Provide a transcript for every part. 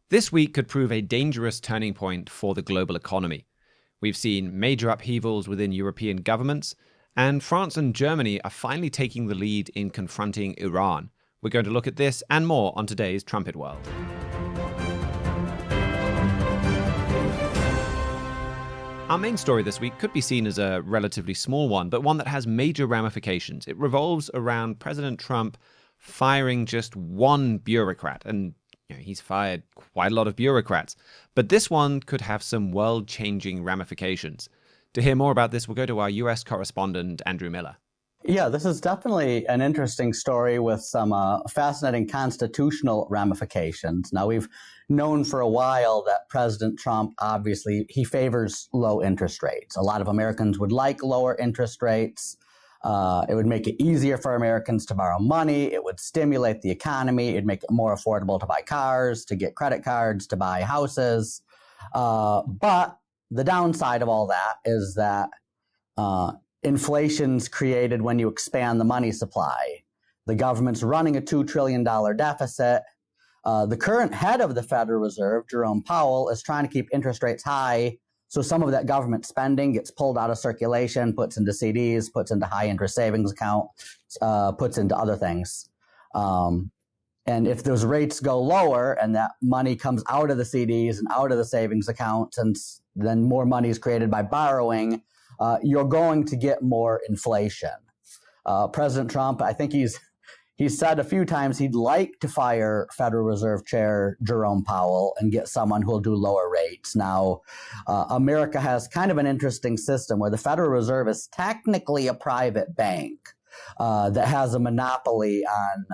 This week could prove a dangerous turning point for the global economy. We've seen major upheavals within European governments, and France and Germany are finally taking the lead in confronting Iran. We're going to look at this and more on today's Trumpet World. Our main story this week could be seen as a relatively small one, but one that has major ramifications. It revolves around President Trump firing just one bureaucrat, and he's fired quite a lot of bureaucrats. But this one could have some world-changing ramifications. To hear more about this, we'll go to our U.S. correspondent, Andrew Miller. Yeah, this is definitely an interesting story with some fascinating constitutional ramifications. Now, we've known for a while that President Trump, obviously, he favors low interest rates. A lot of Americans would like lower interest rates. It would make it easier for Americans to borrow money. It would stimulate the economy. It'd make it more affordable to buy cars, to get credit cards, to buy houses. But the downside of all that is that inflation's created when you expand the money supply. The government's running a $2 trillion deficit. The current head of the Federal Reserve, Jerome Powell, is trying to keep interest rates high, so some of that government spending gets pulled out of circulation, puts into CDs, puts into high interest savings account, puts into other things. And if those rates go lower and that money comes out of the CDs and out of the savings accounts, and then more money is created by borrowing, you're going to get more inflation. President Trump, I think he's said a few times he'd like to fire Federal Reserve Chair Jerome Powell and get someone who'll do lower rates. Now, America has kind of an interesting system where the Federal Reserve is technically a private bank that has a monopoly on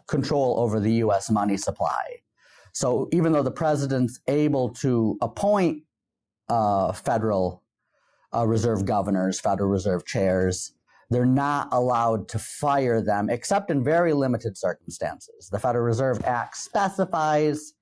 control over the U.S. money supply. So even though the president's able to appoint Federal Reserve governors, Federal Reserve chairs, they're not allowed to fire them except in very limited circumstances. The Federal Reserve Act specifies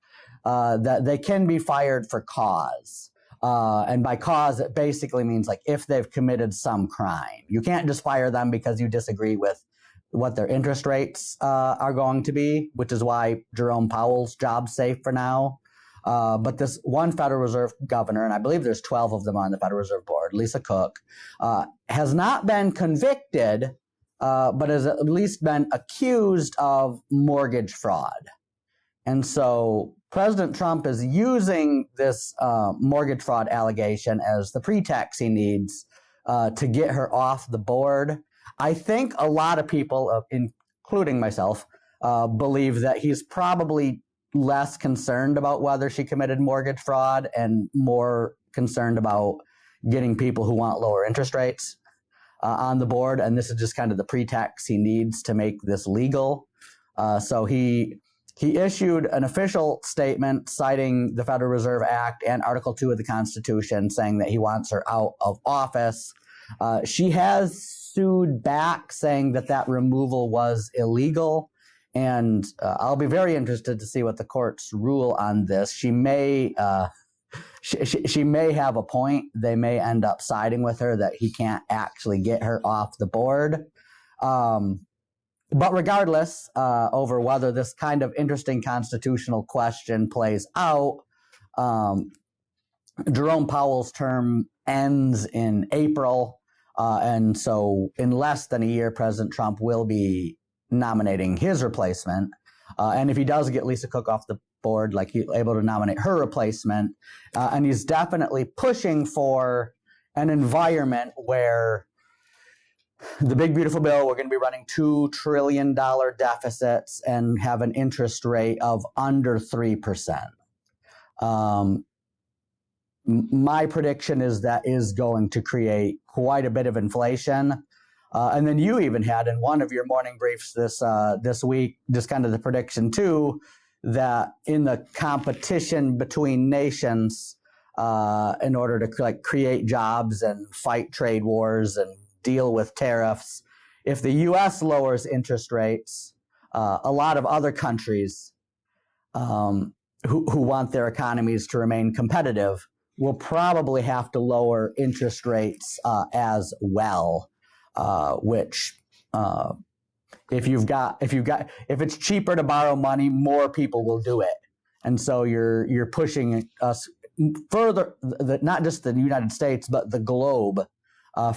that they can be fired for cause. And by cause, it basically means like if they've committed some crime. You can't just fire them because you disagree with what their interest rates are going to be, which is why Jerome Powell's job's safe for now. But this one Federal Reserve governor, and I believe there's 12 of them on the Federal Reserve Board, Lisa Cook, has not been convicted, but has at least been accused of mortgage fraud. And so President Trump is using this mortgage fraud allegation as the pretext he needs to get her off the board. I think a lot of people, including myself, believe that he's probably less concerned about whether she committed mortgage fraud and more concerned about getting people who want lower interest rates on the board. And this is just kind of the pretext he needs to make this legal. So he issued an official statement citing the Federal Reserve Act and Article 2 of the Constitution, saying that he wants her out of office. She has sued back, saying that that removal was illegal. And I'll be very interested to see what the courts rule on this. She may she may have a point. They may end up siding with her that he can't actually get her off the board. But regardless, over whether this kind of interesting constitutional question plays out, Jerome Powell's term ends in April. And so in less than a year, President Trump will be nominating his replacement. And if he does get Lisa Cook off the board, like he's able to nominate her replacement, and he's definitely pushing for an environment where the big, beautiful bill, we're going to be running $2 trillion deficits and have an interest rate of under 3%. My prediction is that is going to create quite a bit of inflation. And then you even had in one of your morning briefs this week, just kind of the prediction too, that in the competition between nations, in order to create jobs and fight trade wars and deal with tariffs, if the U.S. lowers interest rates, a lot of other countries who want their economies to remain competitive will probably have to lower interest rates as well. Which if it's cheaper to borrow money, more people will do it. And so you're pushing us further, not just the United States, but the globe,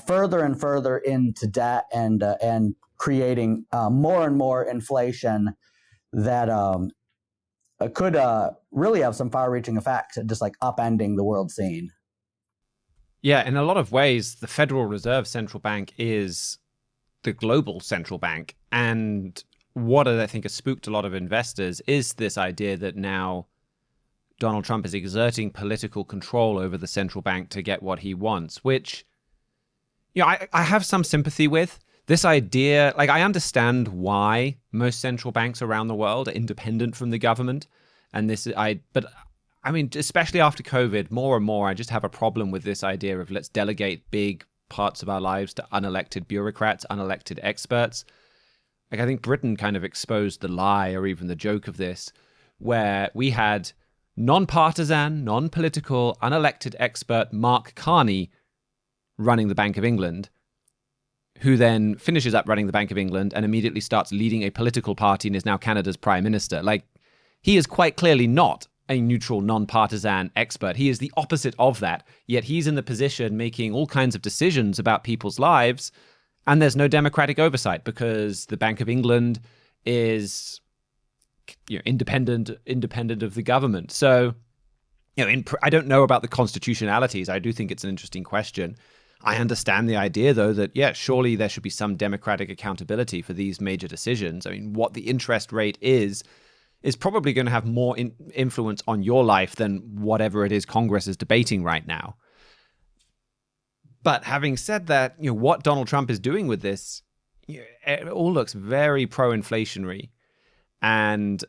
further and further into debt and creating more and more inflation that could really have some far-reaching effects, just like upending the world scene. Yeah, in a lot of ways, the Federal Reserve Central Bank is the global central bank. And what I think has spooked a lot of investors is this idea that now Donald Trump is exerting political control over the central bank to get what he wants, which, I have some sympathy with. This idea, like, I understand why most central banks around the world are independent from the government. But I mean, especially after COVID, more and more, I just have a problem with this idea of let's delegate big parts of our lives to unelected bureaucrats, unelected experts. Like, I think Britain kind of exposed the lie or even the joke of this, where we had non-partisan, non-political, unelected expert Mark Carney running the Bank of England, who then finishes up running the Bank of England and immediately starts leading a political party and is now Canada's prime minister. Like, he is quite clearly not a neutral, non-partisan expert. He is the opposite of that, yet he's in the position making all kinds of decisions about people's lives, and there's no democratic oversight because the Bank of England is independent of the government. So, I don't know about the constitutionalities. I do think it's an interesting question. I understand the idea, though, that, surely there should be some democratic accountability for these major decisions. I mean, what the interest rate is probably going to have more influence on your life than whatever it is Congress is debating right now. But having said that, what Donald Trump is doing with this, it all looks very pro-inflationary. And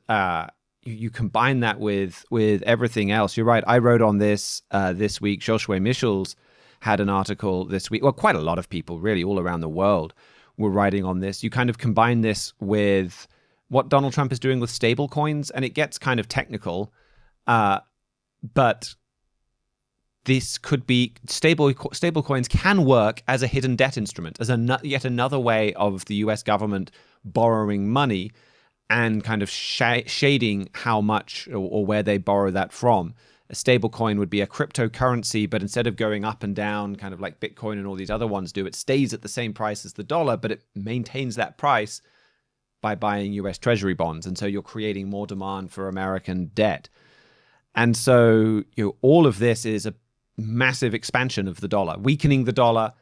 you combine that with everything else. You're right. I wrote on this this week. Joshua Michels had an article this week. Well, quite a lot of people really all around the world were writing on this. You kind of combine this with what Donald Trump is doing with stable coins, and it gets kind of technical, but this could be stable coins can work as a hidden debt instrument, as yet another way of the U.S. government borrowing money and kind of shading how much or where they borrow that from. A stable coin would be a cryptocurrency, but instead of going up and down, kind of like Bitcoin and all these other ones do, it stays at the same price as the dollar, but it maintains that price by buying U.S. Treasury bonds. And so you're creating more demand for American debt. And so all of this is a massive expansion of the dollar, weakening the dollar,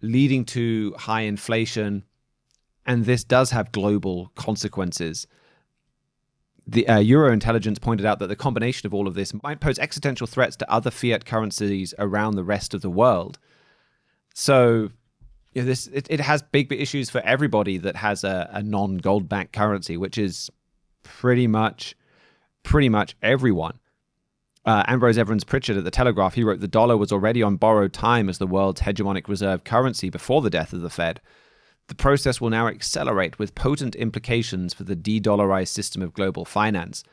leading to high inflation. And this does have global consequences. The Euro Intelligence pointed out that the combination of all of this might pose existential threats to other fiat currencies around the rest of the world. So it has big issues for everybody that has a non-gold backed currency, which is pretty much everyone. Ambrose Evans Pritchard at The Telegraph, he wrote, the dollar was already on borrowed time as the world's hegemonic reserve currency before the death of the Fed. The process will now accelerate with potent implications for the de-dollarized system of global finance.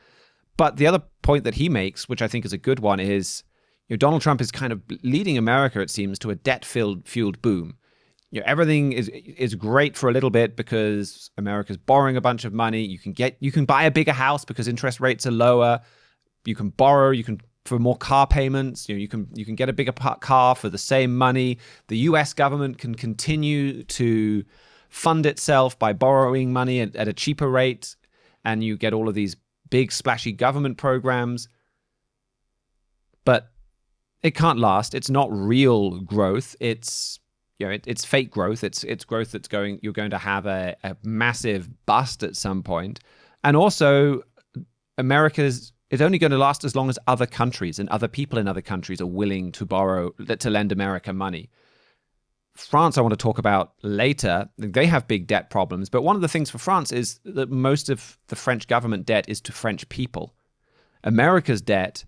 But the other point that he makes, which I think is a good one, is Donald Trump is kind of leading America, it seems, to a debt-fueled boom. Everything is great for a little bit because America's borrowing a bunch of money. You can buy a bigger house because interest rates are lower. You can borrow. For more car payments. You can get a bigger car for the same money. The U.S. government can continue to fund itself by borrowing money at a cheaper rate, and you get all of these big splashy government programs. But it can't last. It's not real growth. It's it's fake growth. It's growth that's you're going to have a massive bust at some point. And also, it's only going to last as long as other countries and other people in other countries are willing to lend America money. France, I want to talk about later. They have big debt problems, but one of the things for France is that most of the French government debt is to French people. America's debt,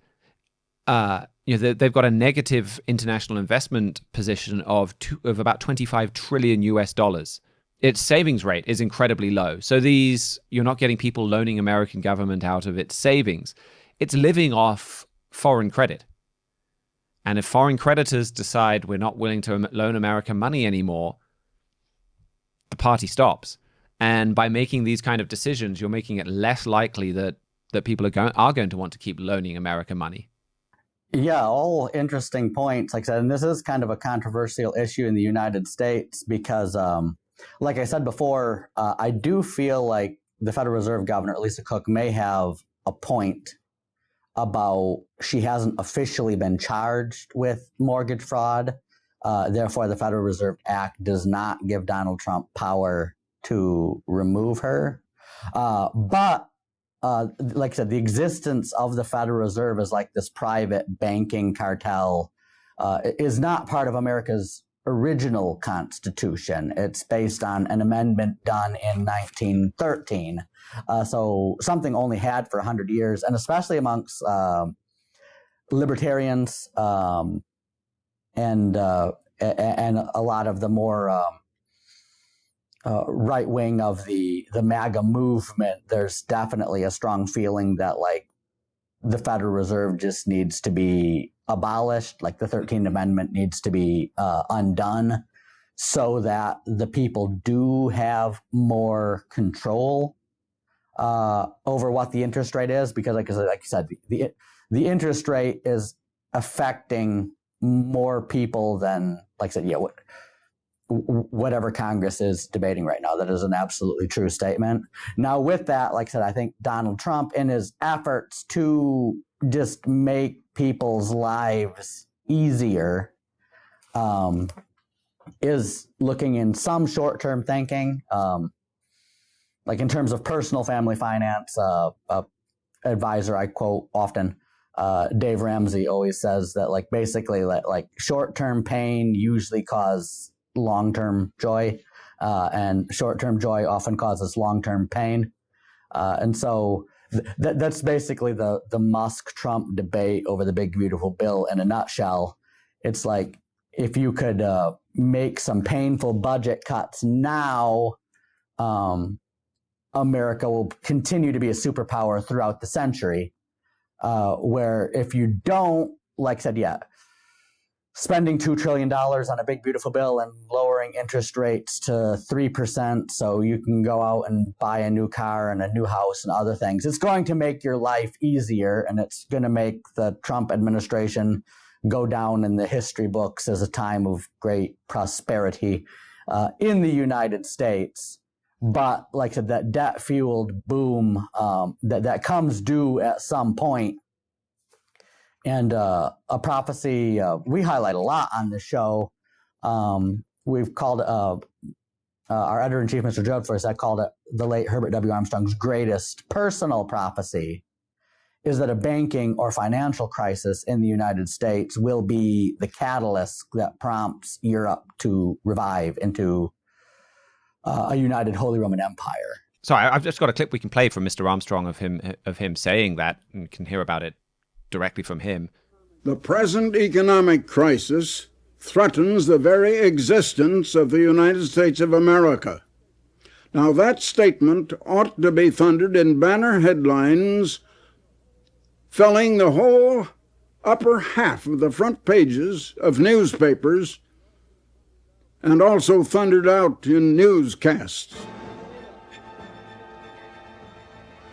they've got a negative international investment position of about 25 trillion US dollars. Its savings rate is incredibly low. So you're not getting people loaning American government out of its savings. It's living off foreign credit. And if foreign creditors decide we're not willing to loan America money anymore, the party stops. And by making these kind of decisions, you're making it less likely that people are going to want to keep loaning America money. Yeah, all interesting points. Like I said, and this is kind of a controversial issue in the United States because, like I said before, I do feel like the Federal Reserve Governor, Lisa Cook, may have a point about she hasn't officially been charged with mortgage fraud. Therefore, the Federal Reserve Act does not give Donald Trump power to remove her. But like I said, the existence of the Federal Reserve as like this private banking cartel is not part of America's original Constitution. It's based on an amendment done in 1913. So something only had for 100 years, and especially amongst libertarians and a lot of the more right wing of the MAGA movement, there's definitely a strong feeling that like the Federal Reserve just needs to be abolished, like the 13th Amendment needs to be undone so that the people do have more control over what the interest rate is, because like I said, the interest rate is affecting more people than, like I said, whatever Congress is debating right now. That is an absolutely true statement. Now, with that, like I said, I think Donald Trump, in his efforts to just make people's lives easier, is looking in some short-term thinking, like in terms of personal family finance. Advisor I quote often, Dave Ramsey, always says that like basically like short-term pain usually cause long-term joy, and short-term joy often causes long-term pain. And so that's basically the Musk-Trump debate over the big, beautiful bill in a nutshell. It's like, if you could make some painful budget cuts now, America will continue to be a superpower throughout the century. Where if you don't, like I said, spending $2 trillion on a big, beautiful bill and lowering interest rates to 3% so you can go out and buy a new car and a new house and other things, it's going to make your life easier, and it's going to make the Trump administration go down in the history books as a time of great prosperity in the United States. But like I said, that debt-fueled boom that comes due at some point. And a prophecy we highlight a lot on the show. We've called our editor-in-chief, Mr. Judforth, I called it the late Herbert W. Armstrong's greatest personal prophecy, is that a banking or financial crisis in the United States will be the catalyst that prompts Europe to revive into a united Holy Roman Empire. Sorry, I've just got a clip we can play from Mr. Armstrong of him saying that, and we can hear about it directly from him. The present economic crisis threatens the very existence of the United States of America. Now, that statement ought to be thundered in banner headlines, filling the whole upper half of the front pages of newspapers, and also thundered out in newscasts.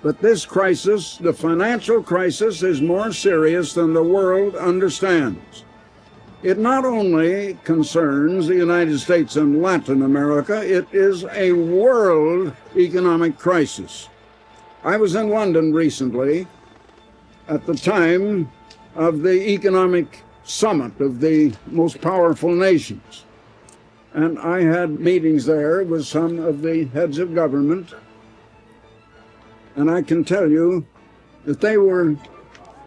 But this crisis, the financial crisis, is more serious than the world understands. It not only concerns the United States and Latin America, it is a world economic crisis. I was in London recently at the time of the economic summit of the most powerful nations. And I had meetings there with some of the heads of government. And I can tell you that they were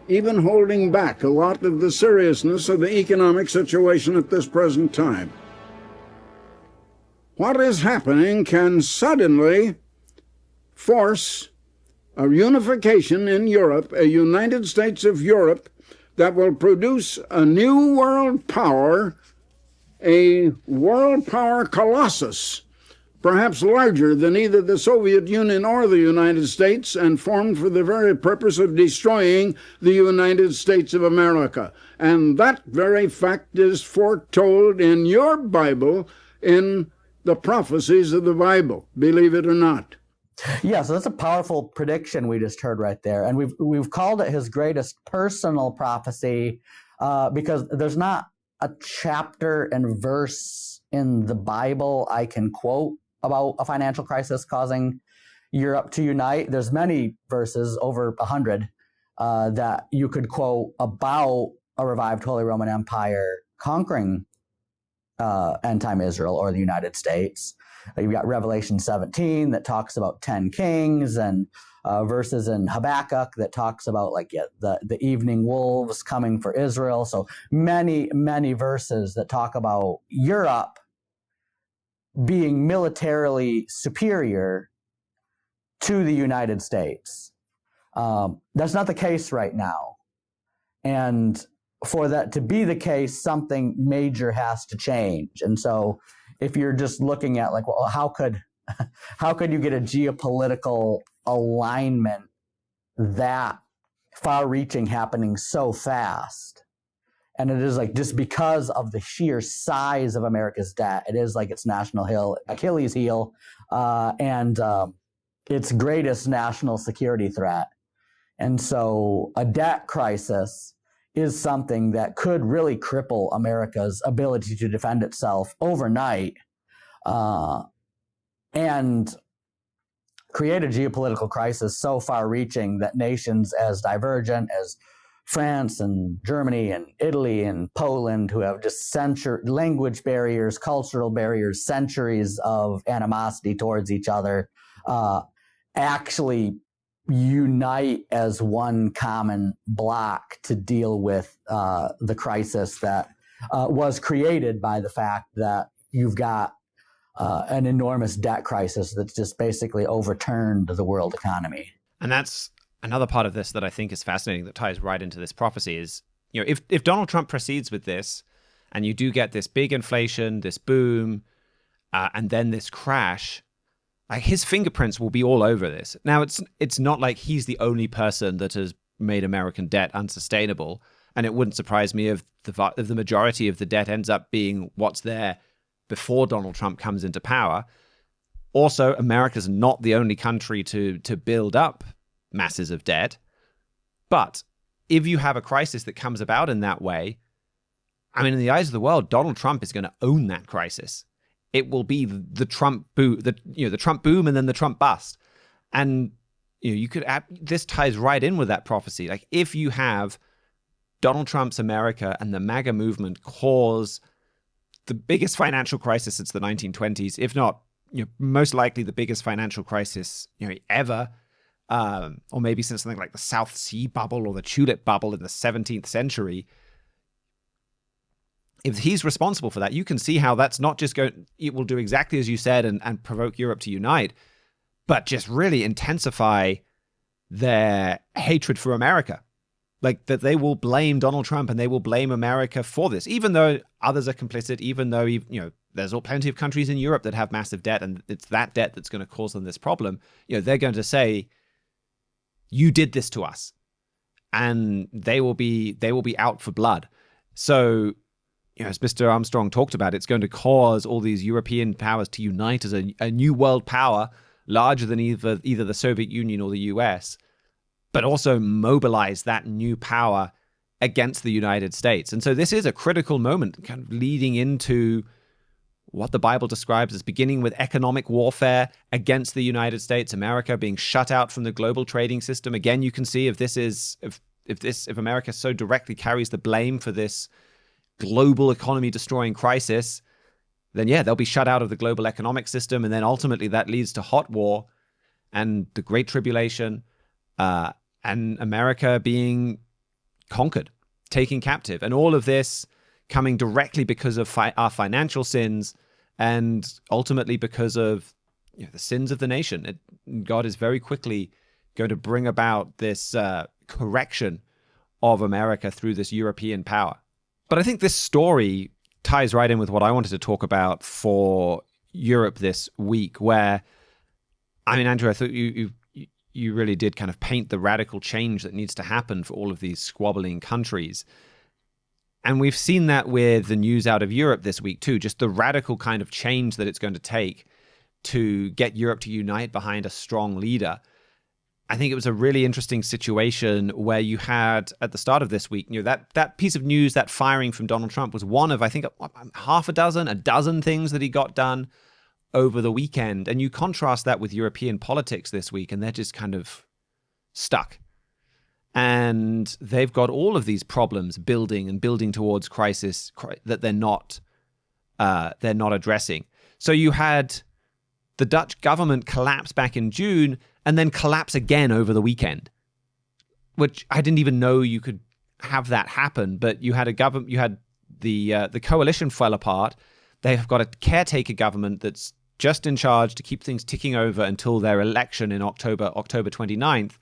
even holding back a lot of the seriousness of the economic situation at this present time. What is happening can suddenly force a unification in Europe, a United States of Europe, that will produce a new world power, a world power colossus, perhaps larger than either the Soviet Union or the United States, and formed for the very purpose of destroying the United States of America. And that very fact is foretold in your Bible in the prophecies of the Bible, believe it or not. Yeah, so that's a powerful prediction we just heard right there, and we've called it his greatest personal prophecy because there's not a chapter and verse in the Bible I can quote about a financial crisis causing Europe to unite. There's many verses, over 100, that you could quote about a revived Holy Roman Empire conquering end-time Israel or the United States. You've got Revelation 17 that talks about 10 kings, and verses in Habakkuk that talks about the evening wolves coming for Israel. So many, many verses that talk about Europe being militarily superior to the United States. That's not the case right now. And for that to be the case, something major has to change. And so if you're just looking at how could you get a geopolitical alignment that far-reaching happening so fast? And it is just because of the sheer size of America's debt. It is its national Achilles heel, and its greatest national security threat. And so a debt crisis is something that could really cripple America's ability to defend itself overnight, and create a geopolitical crisis so far-reaching that nations as divergent as France and Germany and Italy and Poland, who have just language barriers, cultural barriers, centuries of animosity towards each other, actually unite as one common block to deal with the crisis that was created by the fact that you've got an enormous debt crisis that's just basically overturned the world economy. And that's another part of this that I think is fascinating, that ties right into this prophecy is, if Donald Trump proceeds with this and you do get this big inflation, this boom, and then this crash, his fingerprints will be all over this. Now, it's not like he's the only person that has made American debt unsustainable, and it wouldn't surprise me if the majority of the debt ends up being what's there before Donald Trump comes into power. Also, America's not the only country to build up masses of debt. But if you have a crisis that comes about in that way, in the eyes of the world, Donald Trump is going to own that crisis. It will be the Trump boom, the Trump boom, and then the Trump bust. And you could this ties right in with that prophecy. If you have Donald Trump's America and the MAGA movement cause the biggest financial crisis since the 1920s, if not, most likely the biggest financial crisis, ever, or maybe since something like the South Sea bubble or the tulip bubble in the 17th century. If he's responsible for that, you can see how that's not just it will do exactly as you said and provoke Europe to unite, but just really intensify their hatred for America. That they will blame Donald Trump and they will blame America for this, even though others are complicit, even though, there's plenty of countries in Europe that have massive debt, and it's that debt that's going to cause them this problem. They're going to say, you did this to us, and they will be out for blood. So, as Mr. Armstrong talked about, it's going to cause all these European powers to unite as a new world power, larger than either the Soviet Union or the US, but also mobilize that new power against the United States. And so this is a critical moment, kind of leading into what the Bible describes as beginning with economic warfare against the United States, America being shut out from the global trading system. Again, you can see if America so directly carries the blame for this global economy destroying crisis, then they'll be shut out of the global economic system. And then ultimately that leads to hot war and the Great Tribulation, and America being conquered, taken captive. And all of this coming directly because of our financial sins, and ultimately because of the sins of the nation. God is very quickly going to bring about this correction of America through this European power. But I think this story ties right in with what I wanted to talk about for Europe this week, where, Andrew, I thought you really did kind of paint the radical change that needs to happen for all of these squabbling countries. And we've seen that with the news out of Europe this week too, just the radical kind of change that it's going to take to get Europe to unite behind a strong leader. I think it was a really interesting situation where you had at the start of this week, that piece of news, that firing from Donald Trump was one of, I think, a dozen things that he got done over the weekend. And you contrast that with European politics this week, and they're just kind of stuck. And they've got all of these problems building towards crisis that they're not addressing. So you had the Dutch government collapse back in June and then collapse again over the weekend, which I didn't even know you could have that happen. But you had the coalition fell apart. They've got a caretaker government that's just in charge to keep things ticking over until their election in October 29th.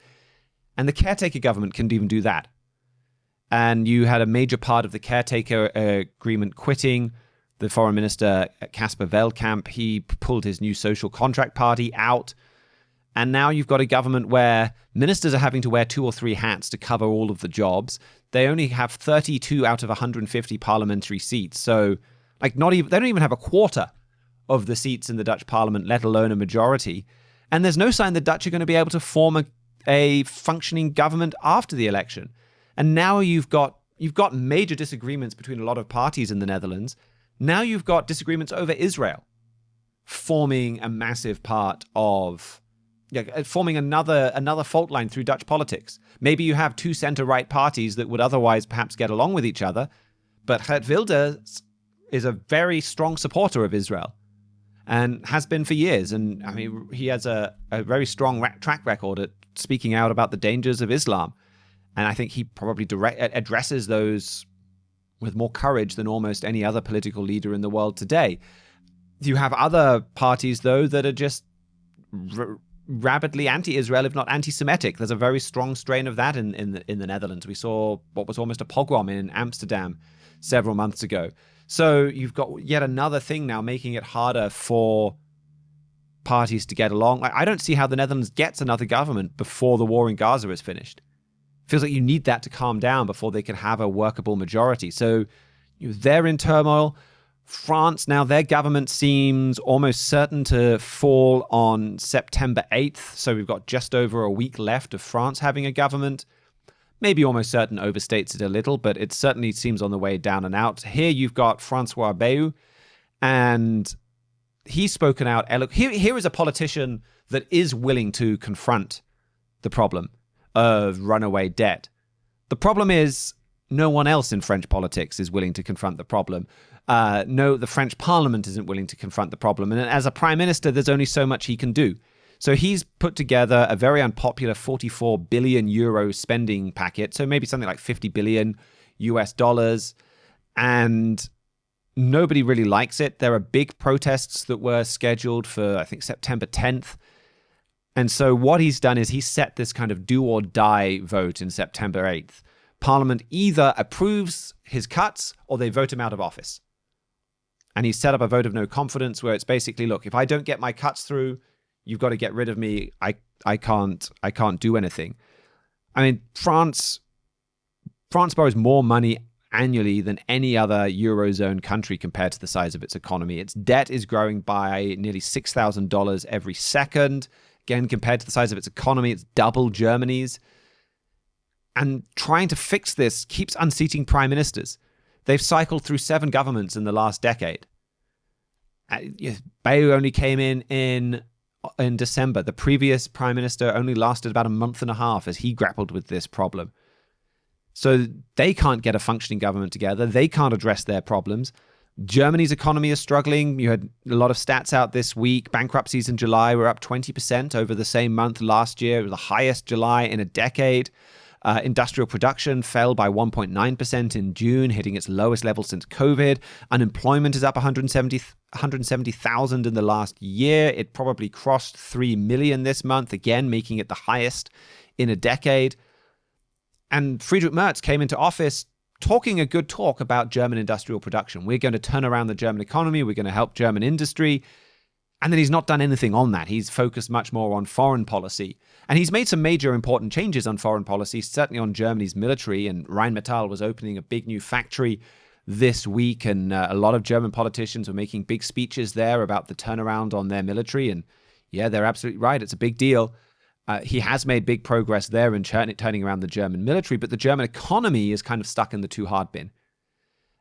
And the caretaker government couldn't even do that. And you had a major part of the caretaker agreement quitting. The foreign minister, Casper Veldkamp, he pulled his new social contract party out. And now you've got a government where ministers are having to wear 2 or 3 hats to cover all of the jobs. They only have 32 out of 150 parliamentary seats. So they don't even have a quarter of the seats in the Dutch parliament, let alone a majority. And there's no sign the Dutch are going to be able to form a functioning government after the election. And now you've got major disagreements between a lot of parties in the Netherlands. Now you've got disagreements over Israel forming a massive part of forming another fault line through Dutch politics. Maybe you have 2 center-right parties that would otherwise perhaps get along with each other, but Geert Wilders is a very strong supporter of Israel and has been for years. And I mean, he has a very strong track record at speaking out about the dangers of Islam. And I think he probably addresses those with more courage than almost any other political leader in the world today. You have other parties, though, that are just rabidly anti-Israel, if not anti-Semitic. There's a very strong strain of that in the Netherlands. We saw what was almost a pogrom in Amsterdam several months ago. So you've got yet another thing now making it harder for parties to get along. I don't see how the Netherlands gets another government before the war in Gaza is finished. Feels like you need that to calm down before they can have a workable majority. So they're in turmoil. France, now their government seems almost certain to fall on September 8th. So we've got just over a week left of France having a government. Maybe almost certain overstates it a little, but it certainly seems on the way down and out. Here you've got Francois Bayrou, and he's spoken out. Here is a politician that is willing to confront the problem of runaway debt. The problem is no one else in French politics is willing to confront the problem. No, the French parliament isn't willing to confront the problem. And as a prime minister, there's only so much he can do. So he's put together a very unpopular 44 billion euro spending packet. So maybe something like 50 billion US dollars. And nobody really likes it. There are big protests that were scheduled for, I think, September 10th. And so what he's done is he set this kind of do or die vote in September 8th. Parliament either approves his cuts or they vote him out of office. And he's set up a vote of no confidence where it's basically, look, if I don't get my cuts through, you've got to get rid of me. I can't do anything. I mean, France borrows more money annually than any other Eurozone country compared to the size of its economy. Its debt is growing by nearly $6,000 every second. Again, compared to the size of its economy, it's double Germany's. And trying to fix this keeps unseating prime ministers. They've cycled through 7 governments in the last decade. Bayrou only came in December. The previous prime minister only lasted about a month and a half as he grappled with this problem. So they can't get a functioning government together. They can't address their problems. Germany's economy is struggling. You had a lot of stats out this week. Bankruptcies in July were up 20% over the same month last year. It was the highest July in a decade. Industrial production fell by 1.9% in June, hitting its lowest level since COVID. Unemployment is up 170,000 in the last year. It probably crossed 3 million this month, again, making it the highest in a decade. And Friedrich Merz came into office talking a good talk about German industrial production. We're going to turn around the German economy. We're going to help German industry. And then he's not done anything on that. He's focused much more on foreign policy. And he's made some major important changes on foreign policy, certainly on Germany's military. And Rheinmetall was opening a big new factory this week. And a lot of German politicians were making big speeches there about the turnaround on their military. And yeah, they're absolutely right. It's a big deal. He has made big progress there in turning around the German military. But the German economy is kind of stuck in the too hard bin.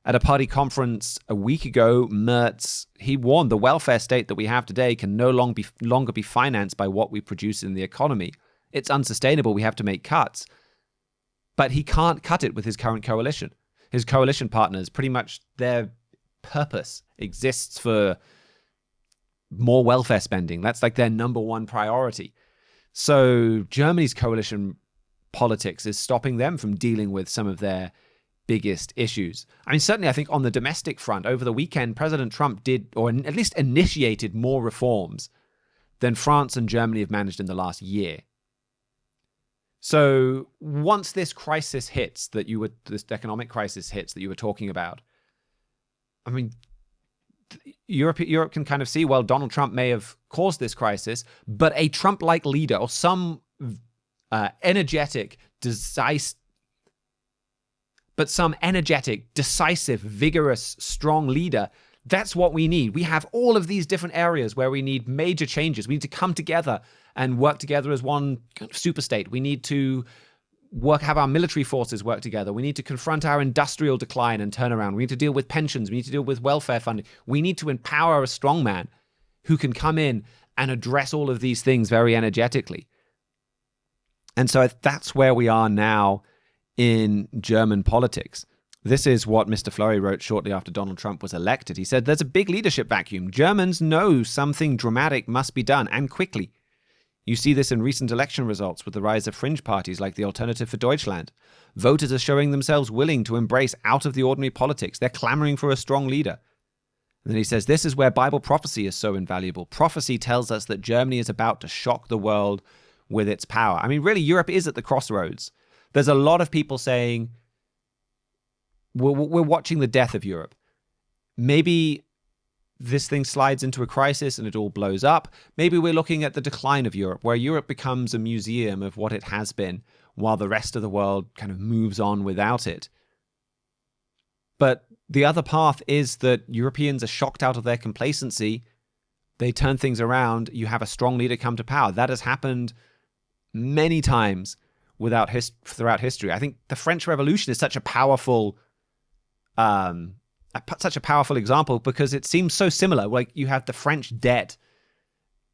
At a party conference a week ago, Merz, he warned the welfare state that we have today can no longer be financed by what we produce in the economy. It's unsustainable. We have to make cuts. But he can't cut it with his current coalition. His coalition partners, pretty much their purpose exists for more welfare spending. That's like their number one priority. So Germany's coalition politics is stopping them from dealing with some of their biggest issues. I mean, certainly I think on the domestic front, over the weekend, President Trump did, or at least initiated, more reforms than France and Germany have managed in the last year. So once this crisis hits this economic crisis hits that you were talking about, I mean, Europe can kind of see, well, Donald Trump may have caused this crisis, but a Trump-like leader or some energetic, decisive, vigorous, strong leader, that's what we need. We have all of these different areas where we need major changes. We need to come together and work together as one kind of super state. We need to have our military forces work together. We need to confront our industrial decline and turnaround. We need to deal with pensions. We need to deal with welfare funding. We need to empower a strong man who can come in and address all of these things very energetically. And so that's where we are now in German politics. This is what Mr. Fleury wrote shortly after Donald Trump was elected. He said, "There's a big leadership vacuum. Germans know something dramatic must be done, and quickly. You see this in recent election results with the rise of fringe parties like the Alternative for Deutschland. Voters are showing themselves willing to embrace out-of-the-ordinary politics. They're clamoring for a strong leader." And then he says, "This is where Bible prophecy is so invaluable. Prophecy tells us that Germany is about to shock the world with its power." I mean, really, Europe is at the crossroads. There's a lot of people saying, we're watching the death of Europe. Maybe this thing slides into a crisis and it all blows up. Maybe we're looking at the decline of Europe, where Europe becomes a museum of what it has been, while the rest of the world kind of moves on without it. But the other path is that Europeans are shocked out of their complacency. They turn things around. You have a strong leader come to power. That has happened many times throughout history. I think the French Revolution is such a powerful example because it seems so similar. Like, you have the French debt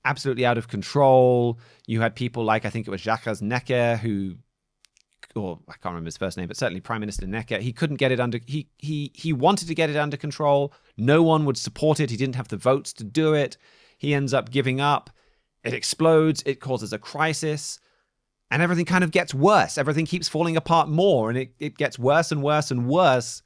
absolutely out of control. You had people like, I think it was Jacques Necker, or I can't remember his first name, but certainly Prime Minister Necker. He couldn't get it under. He wanted to get it under control. No one would support it. He didn't have the votes to do it. He ends up giving up. It explodes. It causes a crisis. And everything kind of gets worse. Everything keeps falling apart more, and it gets worse and worse and worse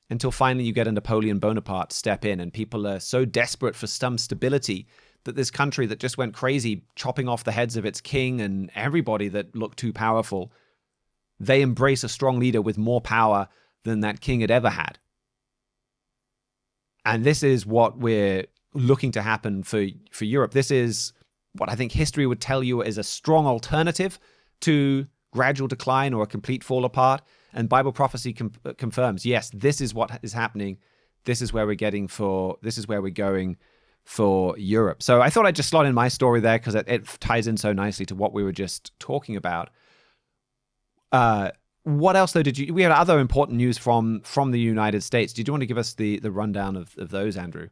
until finally you get a Napoleon Bonaparte step in, and people are so desperate for some stability that this country that just went crazy, chopping off the heads of its king and everybody that looked too powerful, they embrace a strong leader with more power than that king had ever had. And this is what we're looking to happen for Europe. This is what I think history would tell you is a strong alternative to gradual decline or a complete fall apart. And Bible prophecy confirms, yes, this is what is happening. This is where we're going for Europe. So I thought I'd just slot in my story there because it ties in so nicely to what we were just talking about. What else, though, we had other important news from the United States. Did you want to give us the rundown of those, Andrew?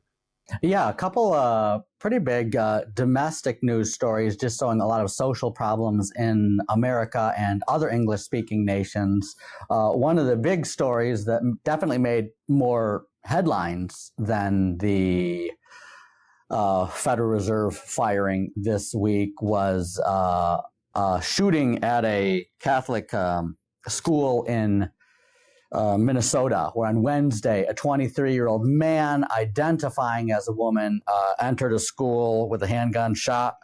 Yeah, a couple pretty big domestic news stories just showing a lot of social problems in America and other English-speaking nations. One of the big stories that definitely made more headlines than the Federal Reserve firing this week was a shooting at a Catholic school in Minnesota, where on Wednesday, a 23-year-old man identifying as a woman entered a school with a handgun, shot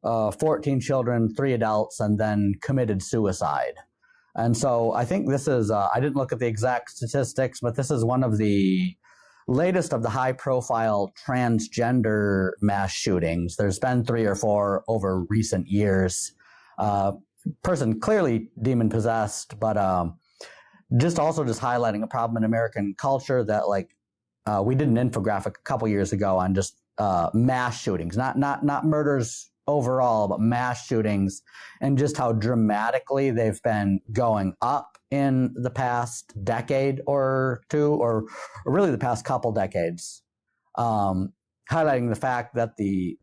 14 children, 3 adults, and then committed suicide. And so I think this is, I didn't look at the exact statistics, but this is one of the latest of the high-profile transgender mass shootings. There's been 3 or 4 over recent years. Person clearly demon-possessed, but just highlighting a problem in American culture that, like, we did an infographic a couple years ago on just mass shootings, not murders overall, but mass shootings, and just how dramatically they've been going up in the past decade or two, or really the past couple decades, highlighting the fact that the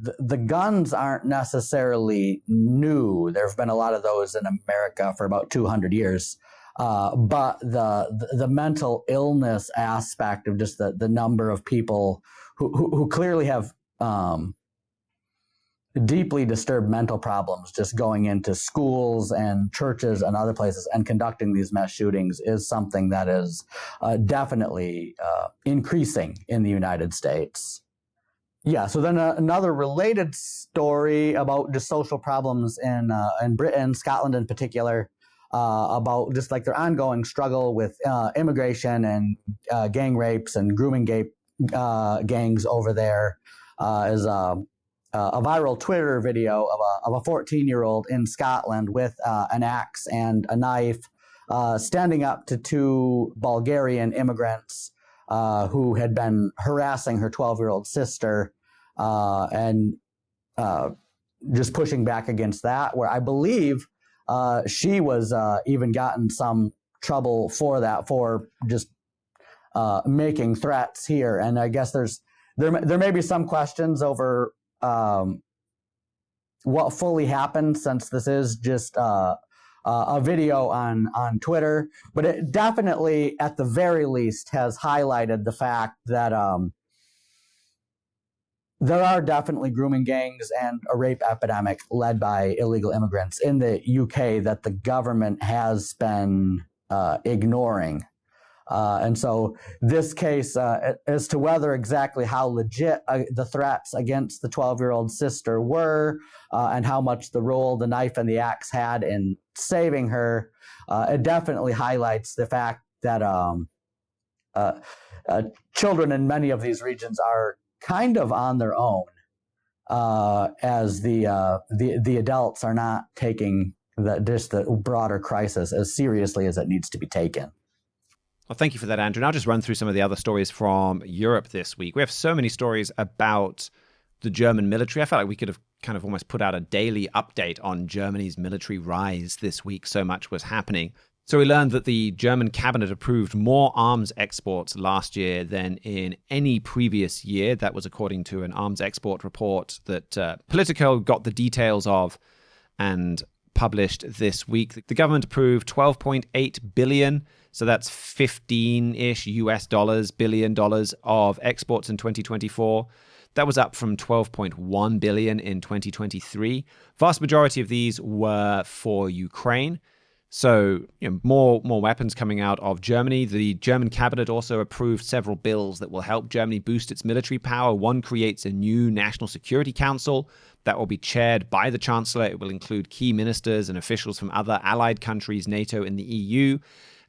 guns aren't necessarily new. There have been a lot of those in America for about 200 years. But the mental illness aspect of just the number of people who clearly have deeply disturbed mental problems just going into schools and churches and other places and conducting these mass shootings is something that is definitely increasing in the United States. Yeah, so then another related story about just social problems in Britain, Scotland in particular, about just like their ongoing struggle with immigration and gang rapes and grooming gangs over there, is a viral Twitter video of a 14-year-old in Scotland with an axe and a knife, standing up to 2 Bulgarian immigrants who had been harassing her 12-year-old sister, and just pushing back against that, where I believe she was even gotten some trouble for that, for just making threats here. And I guess there may be some questions over what fully happened, since this is just a video on Twitter, but it definitely, at the very least, has highlighted the fact that there are definitely grooming gangs and a rape epidemic led by illegal immigrants in the UK that the government has been ignoring. And so this case, as to whether exactly how legit the threats against the 12-year-old sister were, and how much the role the knife and the axe had in saving her, it definitely highlights the fact that children in many of these regions are kind of on their own, as the adults are not taking the broader crisis as seriously as it needs to be taken. Well, thank you for that, Andrew. And I'll just run through some of the other stories from Europe this week. We have so many stories about the German military. I felt like we could have kind of almost put out a daily update on Germany's military rise this week. So much was happening. So we learned that the German cabinet approved more arms exports last year than in any previous year. That was according to an arms export report that Politico got the details of and published this week. The government approved $12.8 billion, so that's 15-ish US billion dollars of exports in 2024. That was up from $12.1 billion in 2023. Vast majority of these were for Ukraine. So, more weapons coming out of Germany. The German cabinet also approved several bills that will help Germany boost its military power. One creates a new National Security Council that will be chaired by the Chancellor. It will include key ministers and officials from other allied countries, NATO and the EU.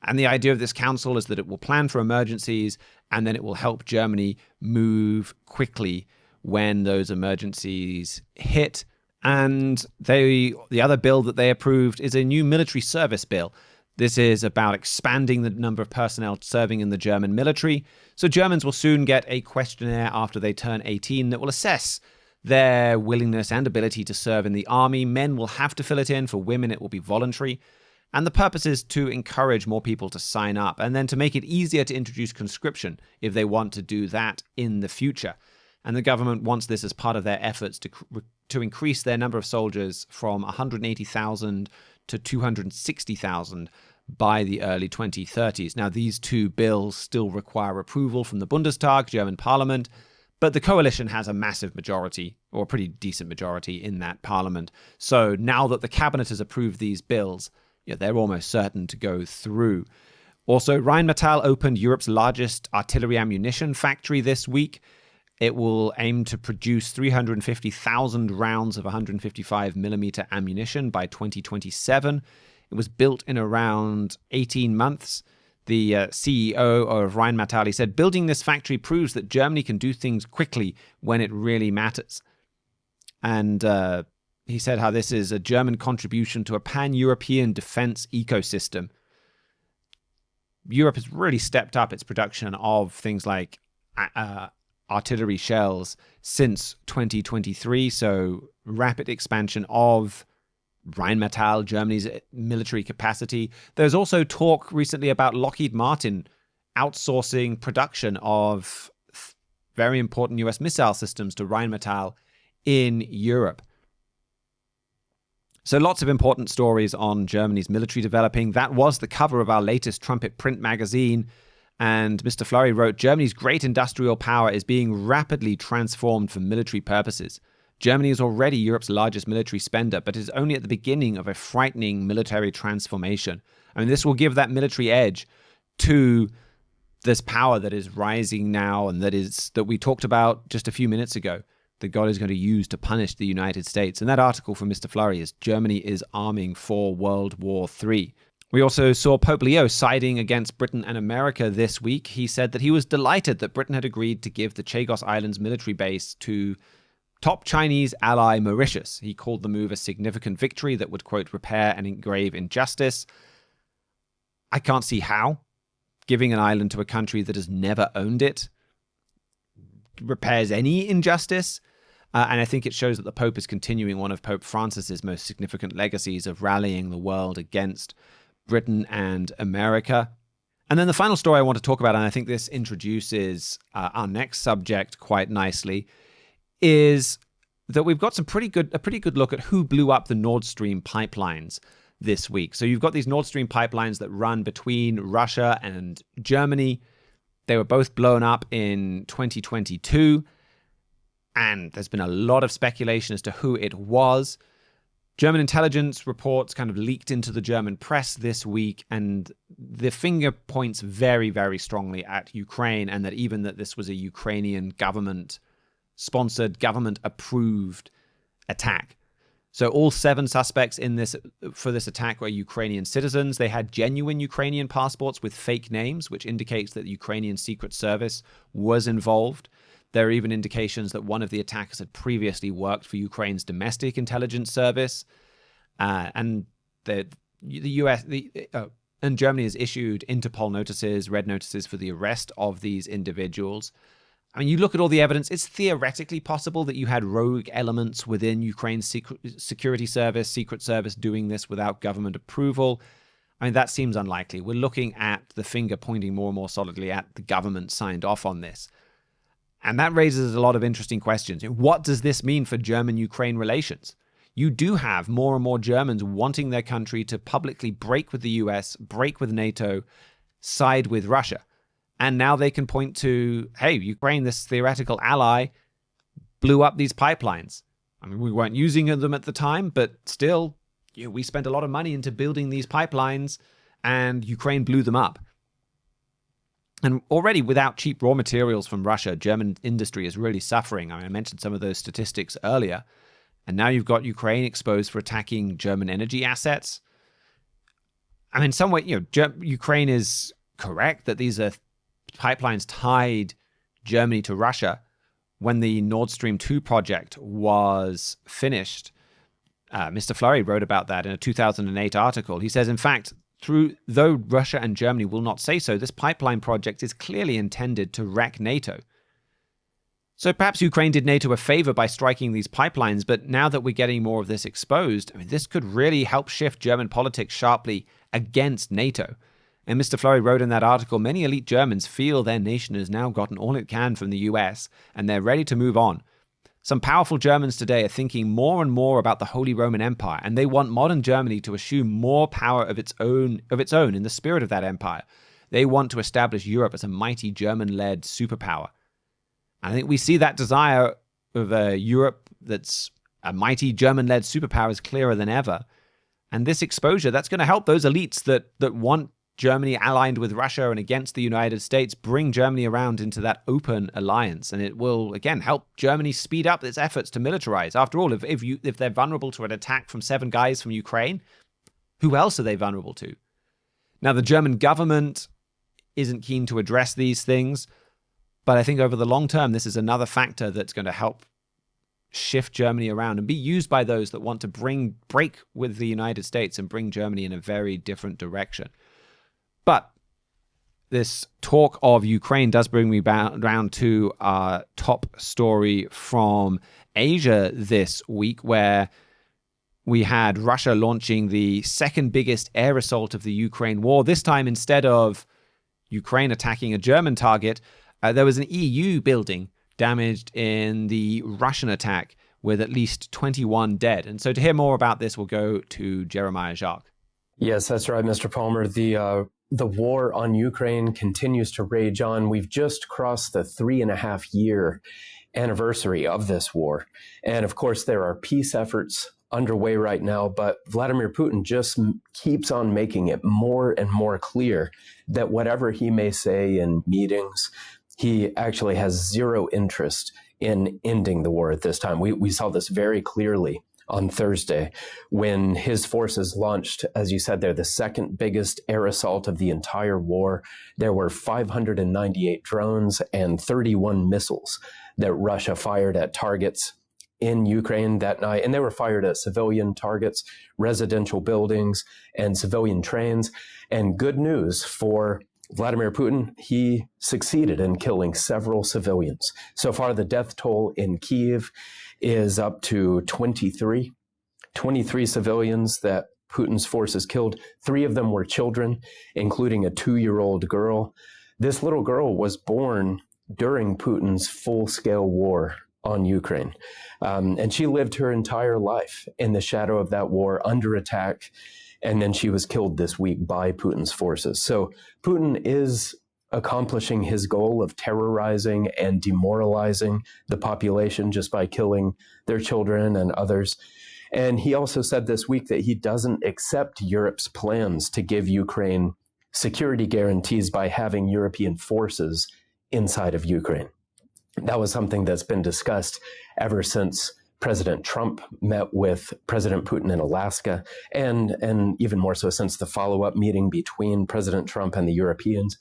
And the idea of this council is that it will plan for emergencies, and then it will help Germany move quickly when those emergencies hit. And the other bill that they approved is a new military service bill. This is about expanding the number of personnel serving in the German military. So Germans will soon get a questionnaire after they turn 18 that will assess their willingness and ability to serve in the army. Men will have to fill it in. For women, it will be voluntary. And the purpose is to encourage more people to sign up, and then to make it easier to introduce conscription if they want to do that in the future. And the government wants this as part of their efforts to increase their number of soldiers from 180,000 to 260,000 by the early 2030s. Now, these two bills still require approval from the Bundestag, German parliament, but the coalition has a massive majority, or a pretty decent majority, in that parliament. So now that the cabinet has approved these bills, they're almost certain to go through. Also, Rheinmetall opened Europe's largest artillery ammunition factory this week. It will aim to produce 350,000 rounds of 155 millimeter ammunition by 2027. It was built in around 18 months. the CEO of Rheinmetall. He said, building this factory proves that Germany can do things quickly when it really matters. And he said how this is a German contribution to a pan-European defense ecosystem. Europe has really stepped up its production of things like artillery shells since 2023. So rapid expansion of Rheinmetall, Germany's military capacity. There's also talk recently about Lockheed Martin outsourcing production of very important US missile systems to Rheinmetall in Europe. So lots of important stories on Germany's military developing. That was the cover of our latest Trumpet print magazine. And Mr. Flurry wrote, Germany's great industrial power is being rapidly transformed for military purposes. Germany is already Europe's largest military spender, but is only at the beginning of a frightening military transformation. I mean, this will give that military edge to this power that is rising now and that we talked about just a few minutes ago, that God is going to use to punish the United States. And that article from Mr. Flurry is Germany is arming for World War III. We also saw Pope Leo siding against Britain and America this week. He said that he was delighted that Britain had agreed to give the Chagos Islands military base to top Chinese ally Mauritius. He called the move a significant victory that would, quote, repair and engrave injustice. I can't see how giving an island to a country that has never owned it repairs any injustice. And I think it shows that the Pope is continuing one of Pope Francis's most significant legacies of rallying the world against Britain and America. And then the final story I want to talk about, and I think this introduces our next subject quite nicely, is that we've got a pretty good look at who blew up the Nord Stream pipelines this week. So you've got these Nord Stream pipelines that run between Russia and Germany. They were both blown up in 2022, and there's been a lot of speculation as to who it was. German intelligence reports kind of leaked into the German press this week, and the finger points very, very strongly at Ukraine, and that this was a Ukrainian government-sponsored, government-approved attack. So all 7 suspects for this attack were Ukrainian citizens. They had genuine Ukrainian passports with fake names, which indicates that the Ukrainian Secret Service was involved. There are even indications that one of the attackers had previously worked for Ukraine's domestic intelligence service. And the US and Germany has issued Interpol notices, red notices for the arrest of these individuals. I mean, you look at all the evidence, it's theoretically possible that you had rogue elements within Ukraine's security service, secret service doing this without government approval. I mean, that seems unlikely. We're looking at the finger pointing more and more solidly at the government signed off on this. And that raises a lot of interesting questions. What does this mean for German-Ukraine relations? You do have more and more Germans wanting their country to publicly break with the US, break with NATO, side with Russia. And now they can point to, hey, Ukraine, this theoretical ally, blew up these pipelines. I mean, we weren't using them at the time, but still, we spent a lot of money into building these pipelines, and Ukraine blew them up. And already, without cheap raw materials from Russia, German industry is really suffering. I mean, I mentioned some of those statistics earlier. And now you've got Ukraine exposed for attacking German energy assets. I mean, in some way, Ukraine is correct that these are pipelines tied Germany to Russia. When the Nord Stream 2 project was finished, Mr. Flurry wrote about that in a 2008 article. He says, in fact, though Russia and Germany will not say so, this pipeline project is clearly intended to wreck NATO. So perhaps Ukraine did NATO a favor by striking these pipelines, but now that we're getting more of this exposed, I mean, this could really help shift German politics sharply against NATO. And Mr. Flurry wrote in that article, many elite Germans feel their nation has now gotten all it can from the US, and they're ready to move on. Some powerful Germans today are thinking more and more about the Holy Roman Empire, and they want modern Germany to assume more power of its own in the spirit of that empire. They want to establish Europe as a mighty German-led superpower. I think we see that desire of a Europe that's a mighty German-led superpower is clearer than ever. And this exposure, that's going to help those elites that want Germany allied with Russia and against the United States, bring Germany around into that open alliance. And it will, again, help Germany speed up its efforts to militarize. After all, if they're vulnerable to an attack from 7 guys from Ukraine, who else are they vulnerable to? Now, the German government isn't keen to address these things. But I think over the long term, this is another factor that's going to help shift Germany around and be used by those that want to break with the United States and bring Germany in a very different direction. But this talk of Ukraine does bring me around to our top story from Asia this week, where we had Russia launching the second biggest air assault of the Ukraine war. This time, instead of Ukraine attacking a German target, there was an EU building damaged in the Russian attack, with at least 21 dead. And so to hear more about this, we'll go to Jeremiah Jacques. Yes, that's right, Mr. Palmer. The war on Ukraine continues to rage on. We've just crossed the 3.5-year anniversary of this war. And of course, there are peace efforts underway right now, but Vladimir Putin just keeps on making it more and more clear that whatever he may say in meetings, he actually has zero interest in ending the war at this time. We saw this very clearly on Thursday when his forces launched, as you said, they're the second biggest air assault of the entire war. There were 598 drones and 31 missiles that Russia fired at targets in Ukraine that night. And they were fired at civilian targets, residential buildings, and civilian trains. And good news for Vladimir Putin, he succeeded in killing several civilians. So far, the death toll in Kyiv is up to 23 civilians that Putin's forces killed. 3 of them were children, including a 2-year-old girl. This little girl was born during Putin's full-scale war on Ukraine. And she lived her entire life in the shadow of that war, under attack. And then she was killed this week by Putin's forces. So Putin is accomplishing his goal of terrorizing and demoralizing the population just by killing their children and others. And he also said this week that he doesn't accept Europe's plans to give Ukraine security guarantees by having European forces inside of Ukraine. That was something that's been discussed ever since President Trump met with President Putin in Alaska, and even more so since the follow-up meeting between President Trump and the Europeans.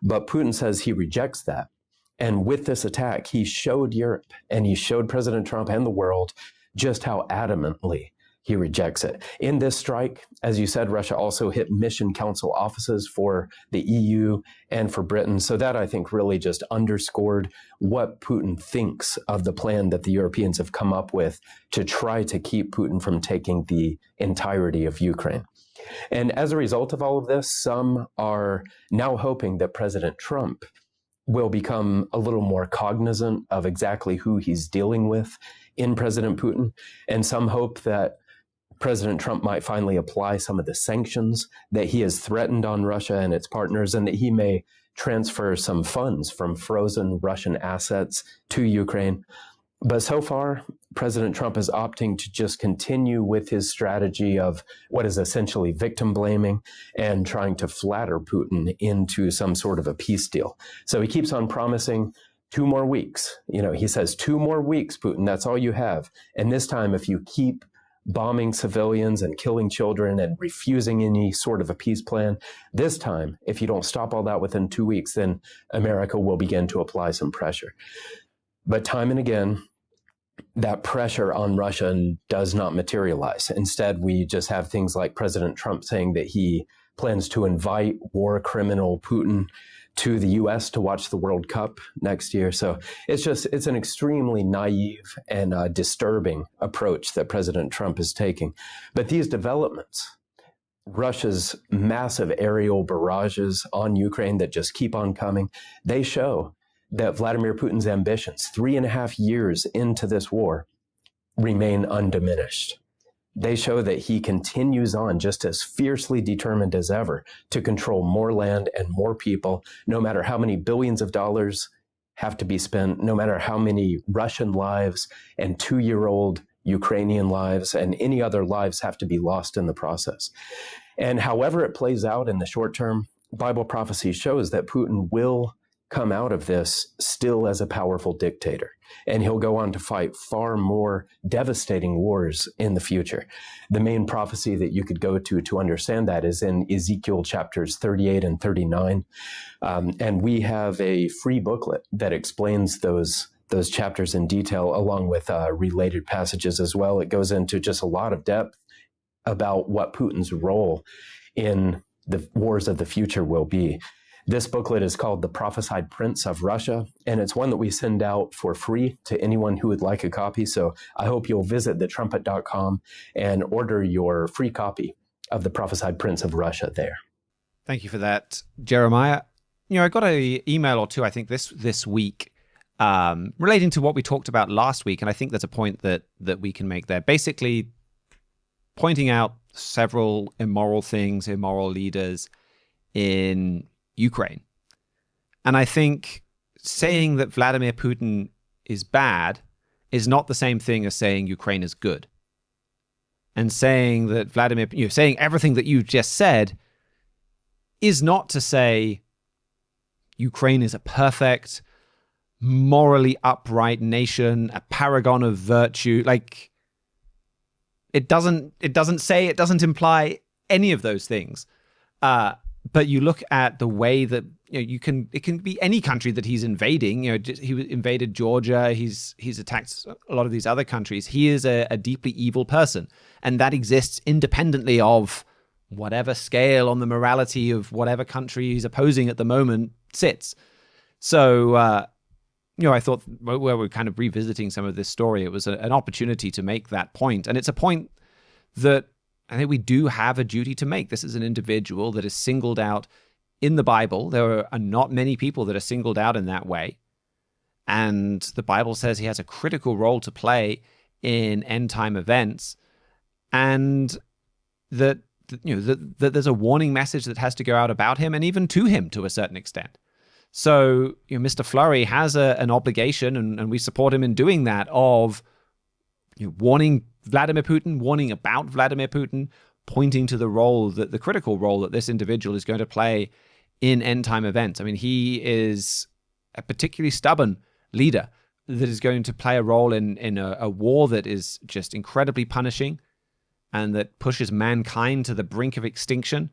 But Putin says he rejects that. And with this attack, he showed Europe and he showed President Trump and the world just how adamantly he rejects it. In this strike, as you said, Russia also hit mission council offices for the EU and for Britain. So that, I think, really just underscored what Putin thinks of the plan that the Europeans have come up with to try to keep Putin from taking the entirety of Ukraine. And as a result of all of this, some are now hoping that President Trump will become a little more cognizant of exactly who he's dealing with in President Putin. And some hope that President Trump might finally apply some of the sanctions that he has threatened on Russia and its partners, and that he may transfer some funds from frozen Russian assets to Ukraine. But so far, President Trump is opting to just continue with his strategy of what is essentially victim blaming and trying to flatter Putin into some sort of a peace deal. So he keeps on promising 2 more weeks. He says 2 more weeks, Putin, that's all you have. And this time, if you keep bombing civilians and killing children and refusing any sort of a peace plan, this time, if you don't stop all that within 2 weeks, then America will begin to apply some pressure. But time and again, that pressure on Russia does not materialize. Instead, we just have things like President Trump saying that he plans to invite war criminal Putin to the U.S. to watch the World Cup next year. So it's an extremely naive and disturbing approach that President Trump is taking. But these developments, Russia's massive aerial barrages on Ukraine that just keep on coming, they show that Vladimir Putin's ambitions, 3.5 years into this war, remain undiminished. They show that he continues on just as fiercely determined as ever to control more land and more people, no matter how many billions of dollars have to be spent, no matter how many Russian lives and 2-year-old Ukrainian lives and any other lives have to be lost in the process. And however it plays out in the short term, Bible prophecy shows that Putin will come out of this still as a powerful dictator. And he'll go on to fight far more devastating wars in the future. The main prophecy that you could go to understand that is in Ezekiel chapters 38 and 39. And we have a free booklet that explains those chapters in detail, along with related passages as well. It goes into just a lot of depth about what Putin's role in the wars of the future will be. This booklet is called The Prophesied Prince of Russia, and it's one that we send out for free to anyone who would like a copy. So I hope you'll visit thetrumpet.com and order your free copy of The Prophesied Prince of Russia there. Thank you for that, Jeremiah. I got an email or two, I think, this week relating to what we talked about last week, and I think there's a point that we can make there. Basically, pointing out several immoral things, immoral leaders in Ukraine. And I think saying that Vladimir Putin is bad is not the same thing as saying Ukraine is good. And saying that saying everything that you just said is not to say Ukraine is a perfect, morally upright nation, a paragon of virtue. Like, it doesn't imply any of those things. But you look at the way that it can be any country that he's invading. He invaded Georgia. He's attacked a lot of these other countries. He is a deeply evil person, and that exists independently of whatever scale on the morality of whatever country he's opposing at the moment sits. So, I thought where we're kind of revisiting some of this story, it was an opportunity to make that point, and it's a point that I think we do have a duty to make. This is an individual that is singled out in the Bible. There are not many people that are singled out in that way. And the Bible says he has a critical role to play in end time events. And that there's a warning message that has to go out about him and even to him to a certain extent. So, Mr. Fleury has an obligation, and we support him in doing that, of warning Vladimir Putin, warning about Vladimir Putin, pointing to the critical role that this individual is going to play in end time events. I mean, he is a particularly stubborn leader that is going to play a role in a war that is just incredibly punishing and that pushes mankind to the brink of extinction.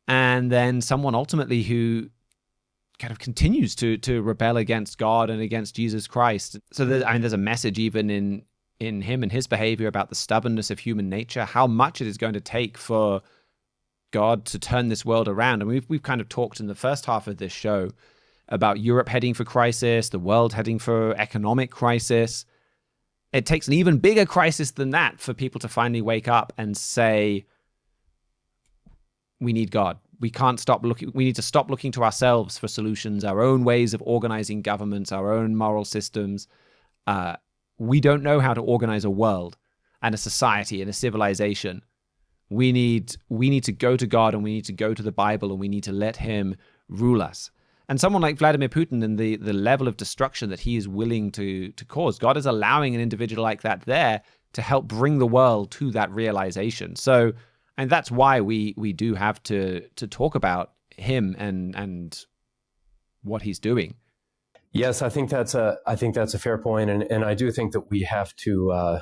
And then someone ultimately who kind of continues to rebel against God and against Jesus Christ. So there's a message even in him and his behavior about the stubbornness of human nature, how much it is going to take for God to turn this world around. And we've kind of talked in the first half of this show about Europe heading for crisis, the world heading for economic crisis. It takes an even bigger crisis than that for people to finally wake up and say, we need God. We can't stop looking. We need to stop looking to ourselves for solutions, our own ways of organizing governments, our own moral systems. We don't know how to organize a world and a society and a civilization. We need to go to God, and we need to go to the Bible, and we need to let him rule us. And someone like Vladimir Putin and the level of destruction that he is willing to cause, God is allowing an individual like that there to help bring the world to that realization. So, and that's why we do have to talk about him and what he's doing. Yes, I think that's a fair point, and I do think that we have to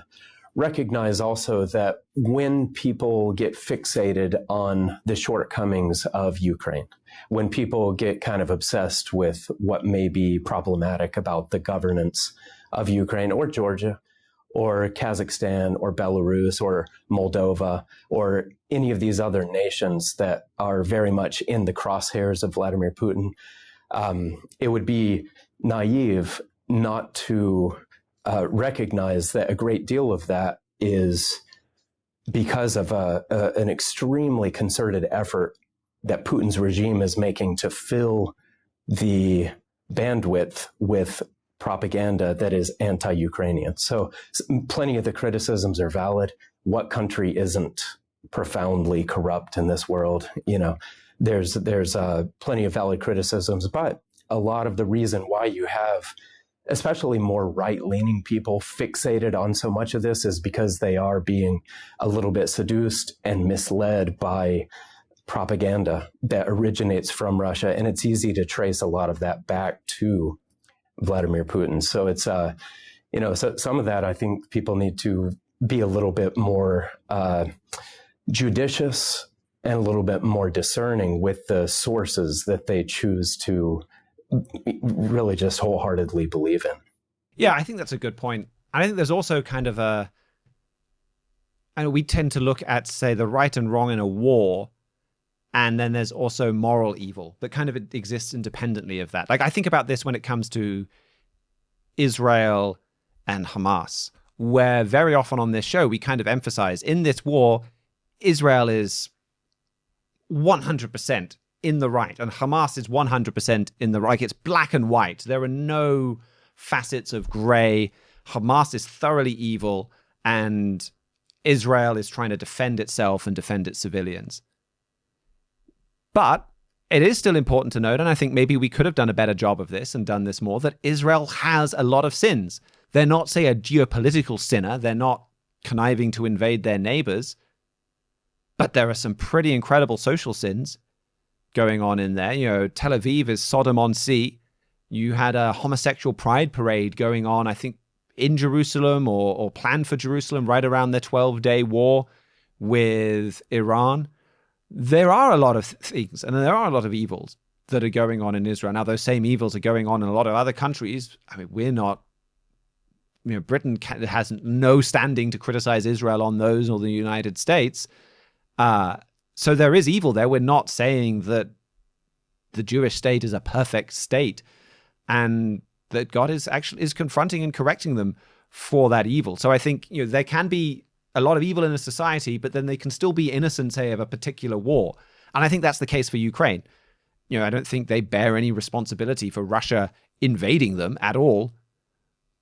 recognize also that when people get fixated on the shortcomings of Ukraine, when people get kind of obsessed with what may be problematic about the governance of Ukraine or Georgia or Kazakhstan or Belarus or Moldova or any of these other nations that are very much in the crosshairs of Vladimir Putin, it would be naive not to recognize that a great deal of that is because of an extremely concerted effort that Putin's regime is making to fill the bandwidth with propaganda that is anti-Ukrainian. So plenty of the criticisms are valid. What country isn't profoundly corrupt in this world? There's plenty of valid criticisms, but a lot of the reason why you have especially more right-leaning people fixated on so much of this is because they are being a little bit seduced and misled by propaganda that originates from Russia, and it's easy to trace a lot of that back to Vladimir Putin. So it's, so some of that I think people need to be a little bit more judicious and a little bit more discerning with the sources that they choose to really just wholeheartedly believe in. Yeah, I think that's a good point. I think there's also kind of we tend to look at, say, the right and wrong in a war, and then there's also moral evil that kind of exists independently of that. Like, I think about this when it comes to Israel and Hamas, where very often on this show, we kind of emphasize in this war, Israel is 100% in the right, and Hamas is 100% in the right. Like, it's black and white. There are no facets of gray. Hamas is thoroughly evil, and Israel is trying to defend itself and defend its civilians. But it is still important to note, and I think maybe we could have done a better job of this and done this more, that Israel has a lot of sins. They're not, say, a geopolitical sinner. They're not conniving to invade their neighbors. But there are some pretty incredible social sins going on in there. You know, Tel Aviv is Sodom on Sea. You had a homosexual pride parade going on, I think, in Jerusalem or planned for Jerusalem right around their 12-day war with Iran. There are a lot of things, and there are a lot of evils that are going on in Israel. Now, those same evils are going on in a lot of other countries. I mean, we're not, Britain has no standing to criticize Israel on those, or the United States. So there is evil there. We're not saying that the Jewish state is a perfect state, and that God is confronting and correcting them for that evil. So I think, there can be a lot of evil in a society, but then they can still be innocent, say, of a particular war. And I think that's the case for Ukraine. I don't think they bear any responsibility for Russia invading them at all.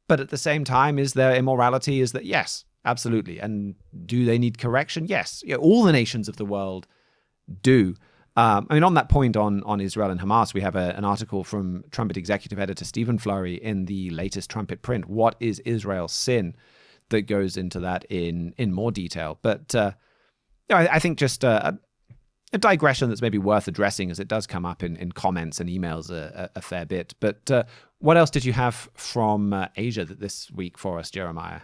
But at the same time, is there immorality? Is that, yes, absolutely. And do they need correction? Yes. All the nations of the world do. On that point on Israel and Hamas, we have an article from Trumpet executive editor Stephen Flurry in the latest Trumpet print, What is Israel's Sin?, that goes into that in more detail. But I think just a digression that's maybe worth addressing, as it does come up in comments and emails a fair bit. But what else did you have from Asia this week for us, Jeremiah?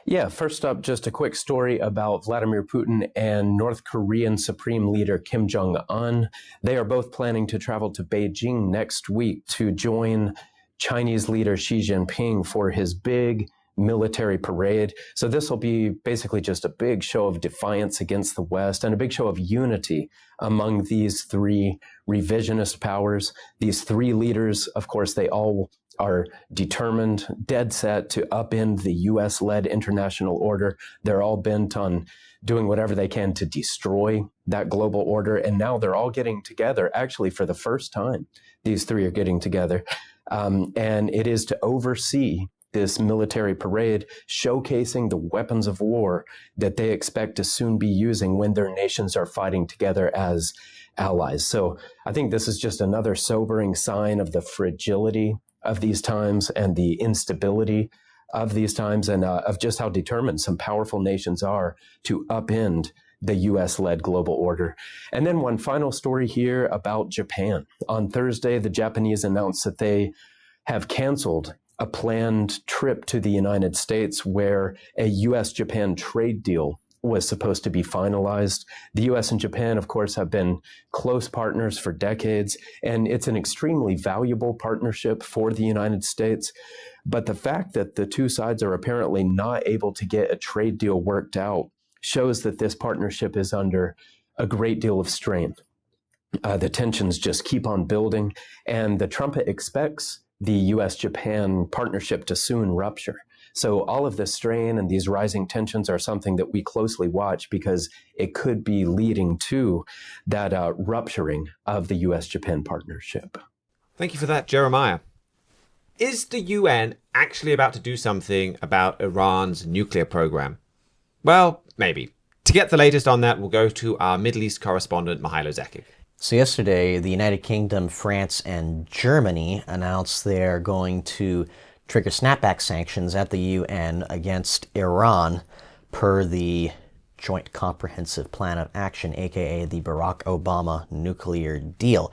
Yeah, first up, just a quick story about Vladimir Putin and North Korean Supreme Leader Kim Jong-un. They are both planning to travel to Beijing next week to join Chinese leader Xi Jinping for his big military parade. So this will be basically just a big show of defiance against the West and a big show of unity among these three revisionist powers. These three leaders, of course, they all are determined, dead set to upend the U.S.-led international order. They're all bent on doing whatever they can to destroy that global order. And now they're all getting together. Actually, for the first time, these three are getting together. And it is to oversee this military parade, showcasing the weapons of war that they expect to soon be using when their nations are fighting together as allies. So I think this is just another sobering sign of the fragility of these times and the instability of these times, and of just how determined some powerful nations are to upend the U.S.-led global order. And then one final story here about Japan. On Thursday, the Japanese announced that they have canceled a planned trip to the United States where a U.S. Japan trade deal was supposed to be finalized. The U.S. and Japan, of course, have been close partners for decades, and it's an extremely valuable partnership for the United States. But the fact that the two sides are apparently not able to get a trade deal worked out shows that this partnership is under a great deal of strain. The tensions just keep on building, and the Trumpet expects the U.S.-Japan partnership to soon rupture. So all of this strain and these rising tensions are something that we closely watch, because it could be leading to that rupturing of the U.S.-Japan partnership. Thank you for that, Jeremiah. Is the UN actually about to do something about Iran's nuclear program? Well, maybe. To get the latest on that, we'll go to our Middle East correspondent, Mihailo Zekic. So yesterday, the United Kingdom, France, and Germany announced they're going to trigger snapback sanctions at the UN against Iran per the Joint Comprehensive Plan of Action, aka the Barack Obama nuclear deal.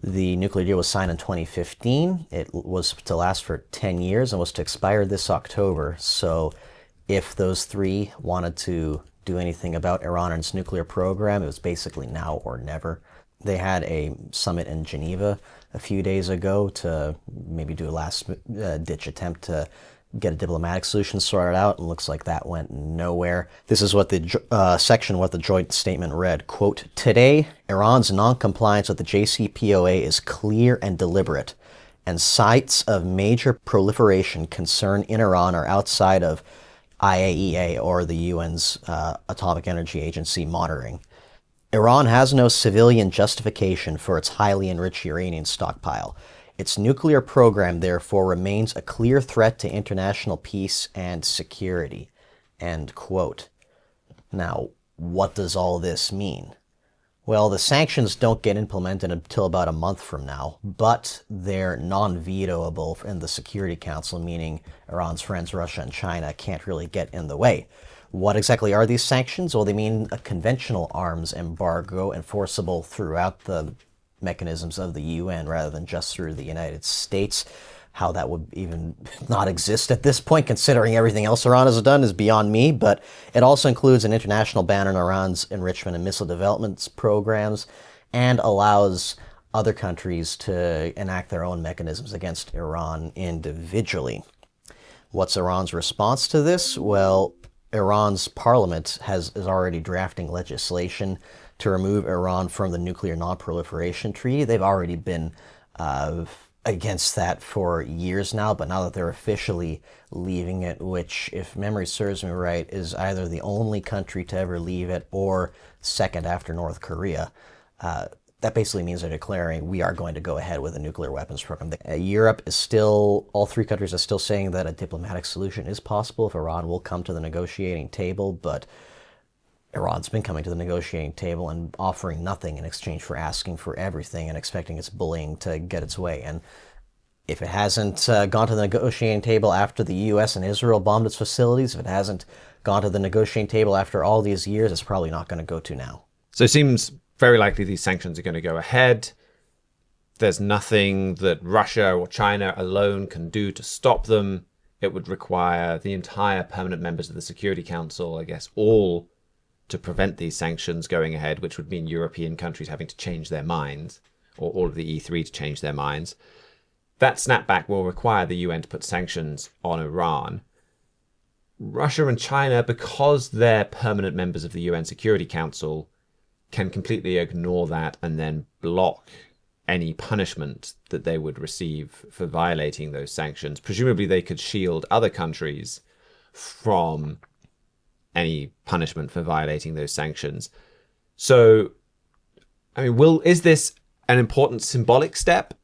The nuclear deal was signed in 2015. It was to last for 10 years and was to expire this October. So if those three wanted to do anything about Iran and its nuclear program, it was basically now or never. They had a summit in Geneva a few days ago to maybe do a last-ditch attempt to get a diplomatic solution sorted out, and looks like that went nowhere. This is what the section, what the joint statement read, quote, "Today, Iran's non-compliance with the JCPOA is clear and deliberate, and sites of major proliferation concern in Iran are outside of IAEA or the UN's Atomic Energy Agency monitoring. Iran has no civilian justification for its highly enriched uranium stockpile. Its nuclear program, therefore, remains a clear threat to international peace and security." End quote. Now, what does all this mean? Well, the sanctions don't get implemented until about a month from now, but they're non-vetoable in the Security Council, meaning Iran's friends Russia and China can't really get in the way. What exactly are these sanctions? Well, they mean a conventional arms embargo enforceable throughout the mechanisms of the UN rather than just through the United States. How that would even not exist at this point, considering everything else Iran has done, is beyond me, but it also includes an international ban on Iran's enrichment and missile development programs and allows other countries to enact their own mechanisms against Iran individually. What's Iran's response to this? Well, Iran's parliament is already drafting legislation to remove Iran from the Nuclear Non-Proliferation Treaty. They've already been against that for years now, but now that they're officially leaving it, which, if memory serves me right, is either the only country to ever leave it or second after North Korea, that basically means they're declaring we are going to go ahead with a nuclear weapons program. Europe is still, all three countries are still saying that a diplomatic solution is possible if Iran will come to the negotiating table, but Iran's been coming to the negotiating table and offering nothing in exchange for asking for everything and expecting its bullying to get its way. And if it hasn't gone to the negotiating table after the U.S. and Israel bombed its facilities, if it hasn't gone to the negotiating table after all these years, it's probably not going to go to now. So it seems very likely these sanctions are going to go ahead. There's nothing that Russia or China alone can do to stop them. It would require the entire permanent members of the Security Council, I guess, all to prevent these sanctions going ahead, which would mean European countries having to change their minds, or all of the E3 to change their minds. That snapback will require the UN to put sanctions on Iran. Russia and China, because they're permanent members of the UN Security Council, can completely ignore that and then block any punishment that they would receive for violating those sanctions. Presumably they could shield other countries from any punishment for violating those sanctions. So, I mean, is this an important symbolic step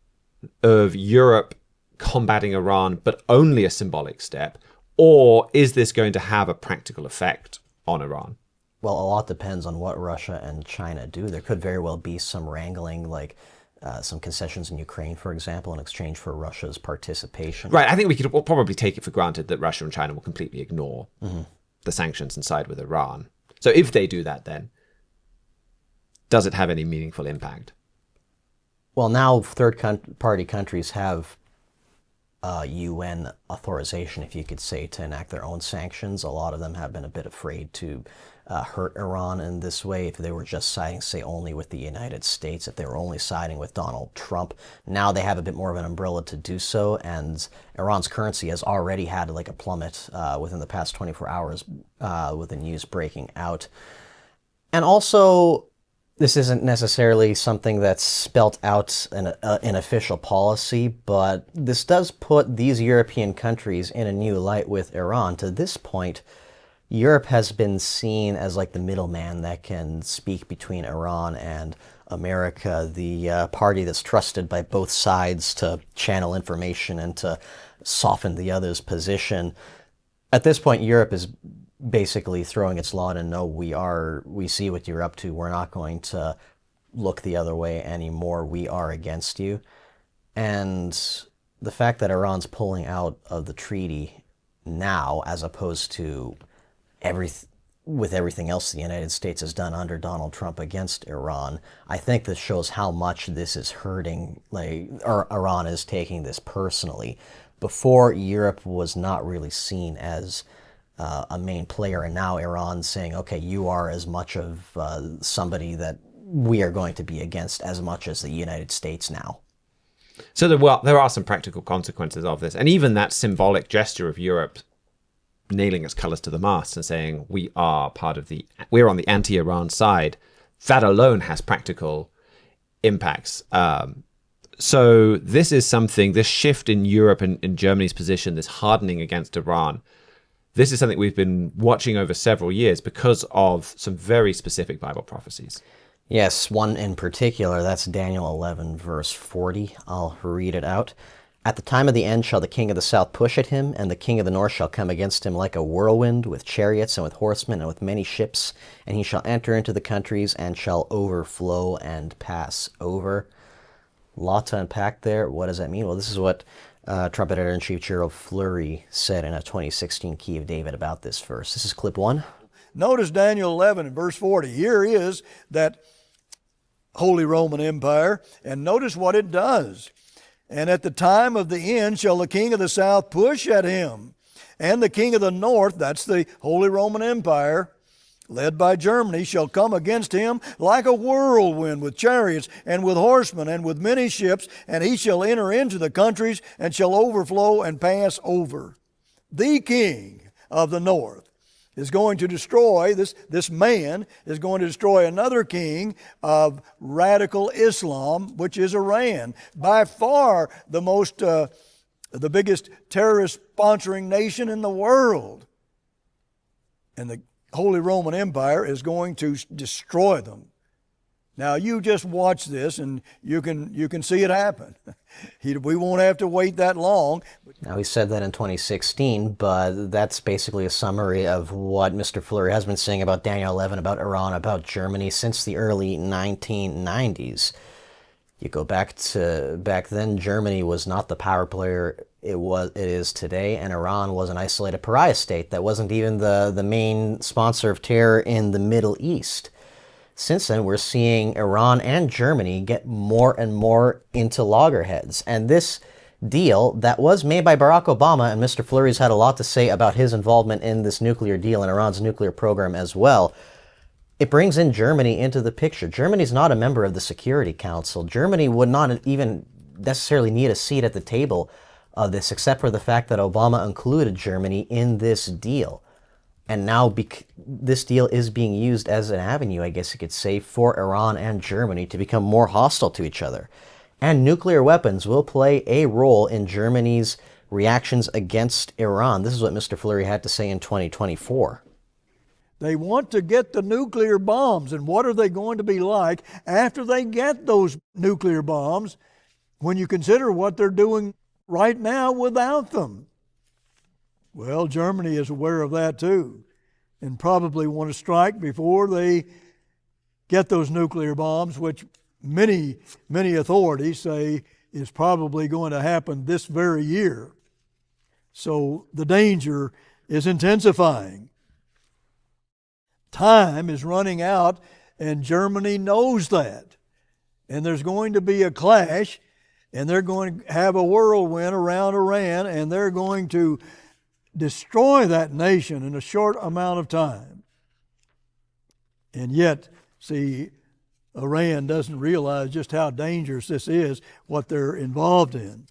of Europe combating Iran, but only a symbolic step? Or is this going to have a practical effect on Iran? Well, a lot depends on what Russia and China do. There could very well be some wrangling, like some concessions in Ukraine, for example, in exchange for Russia's participation. Right. I think we could probably take it for granted that Russia and China will completely ignore the sanctions and side with Iran. So if they do that, then does it have any meaningful impact? Well, now third-party countries have UN authorization, if you could say, to enact their own sanctions. A lot of them have been a bit afraid to hurt Iran in this way. If they were just siding, say, only with the United States, if they were only siding with Donald Trump, now they have a bit more of an umbrella to do so, and Iran's currency has already had like a plummet within the past 24 hours with the news breaking out. And also, this isn't necessarily something that's spelt out in official policy, but this does put these European countries in a new light with Iran. To this point, Europe has been seen as like the middleman that can speak between Iran and America, the party that's trusted by both sides to channel information and to soften the other's position. At this point, Europe is basically throwing its lot in, no, we see what you're up to. We're not going to look the other way anymore. We are against you. And the fact that Iran's pulling out of the treaty now, as opposed to with everything else the United States has done under Donald Trump against Iran, I think this shows how much this is hurting, or Iran is taking this personally. Before, Europe was not really seen as a main player, and now Iran's saying, okay, you are as much of somebody that we are going to be against as much as the United States now. So there are some practical consequences of this, and even that symbolic gesture of Europe nailing its colors to the mast and saying we're on the anti-Iran side, that alone has practical impacts. So this is something, this shift in Europe and in Germany's position, this hardening against Iran, this is something we've been watching over several years because of some very specific Bible prophecies. Yes, one in particular, that's Daniel 11, verse 40. I'll read it out. At the time of the end shall the king of the south push at him, and the king of the north shall come against him like a whirlwind, with chariots and with horsemen and with many ships, and he shall enter into the countries and shall overflow and pass over. Lot to unpack there. What does that mean? Well, this is what Trumpet Editor-in-Chief Gerald Fleury said in a 2016 Key of David about this verse. This is clip 1. Notice Daniel 11 and verse 40. Here is that Holy Roman Empire, and notice what it does. And at the time of the end shall the king of the south push at him, and the king of the north, that's the Holy Roman Empire, led by Germany, shall come against him like a whirlwind, with chariots and with horsemen and with many ships, and he shall enter into the countries and shall overflow and pass over. The king of the north is going to destroy, this man is going to destroy another king of radical Islam, which is Iran. By far the biggest terrorist sponsoring nation in the world. And the Holy Roman Empire is going to destroy them. Now you just watch this and you can see it happen. We won't have to wait that long. Now he said that in 2016, but that's basically a summary of what Mr. Fleury has been saying about Daniel 11, about Iran, about Germany since the early 1990s. You go back then, Germany was not the power player it is today, and Iran was an isolated pariah state that wasn't even the main sponsor of terror in the Middle East. Since then, we're seeing Iran and Germany get more and more into loggerheads. And this deal that was made by Barack Obama, and Mr. Fleury's had a lot to say about his involvement in this nuclear deal and Iran's nuclear program as well, it brings in Germany into the picture. Germany's not a member of the Security Council. Germany would not even necessarily need a seat at the table of this, except for the fact that Obama included Germany in this deal. And now this deal is being used as an avenue, I guess you could say, for Iran and Germany to become more hostile to each other. And nuclear weapons will play a role in Germany's reactions against Iran. This is what Mr. Fleury had to say in 2024. They want to get the nuclear bombs, and what are they going to be like after they get those nuclear bombs when you consider what they're doing right now without them? Well, Germany is aware of that too, and probably want to strike before they get those nuclear bombs, which many authorities say is probably going to happen this very year. So the danger is intensifying. Time is running out, and Germany knows that. And there's going to be a clash, and they're going to have a whirlwind around Iran, and they're going to destroy that nation in a short amount of time. And yet, see, Iran doesn't realize just how dangerous this is, what they're involved in.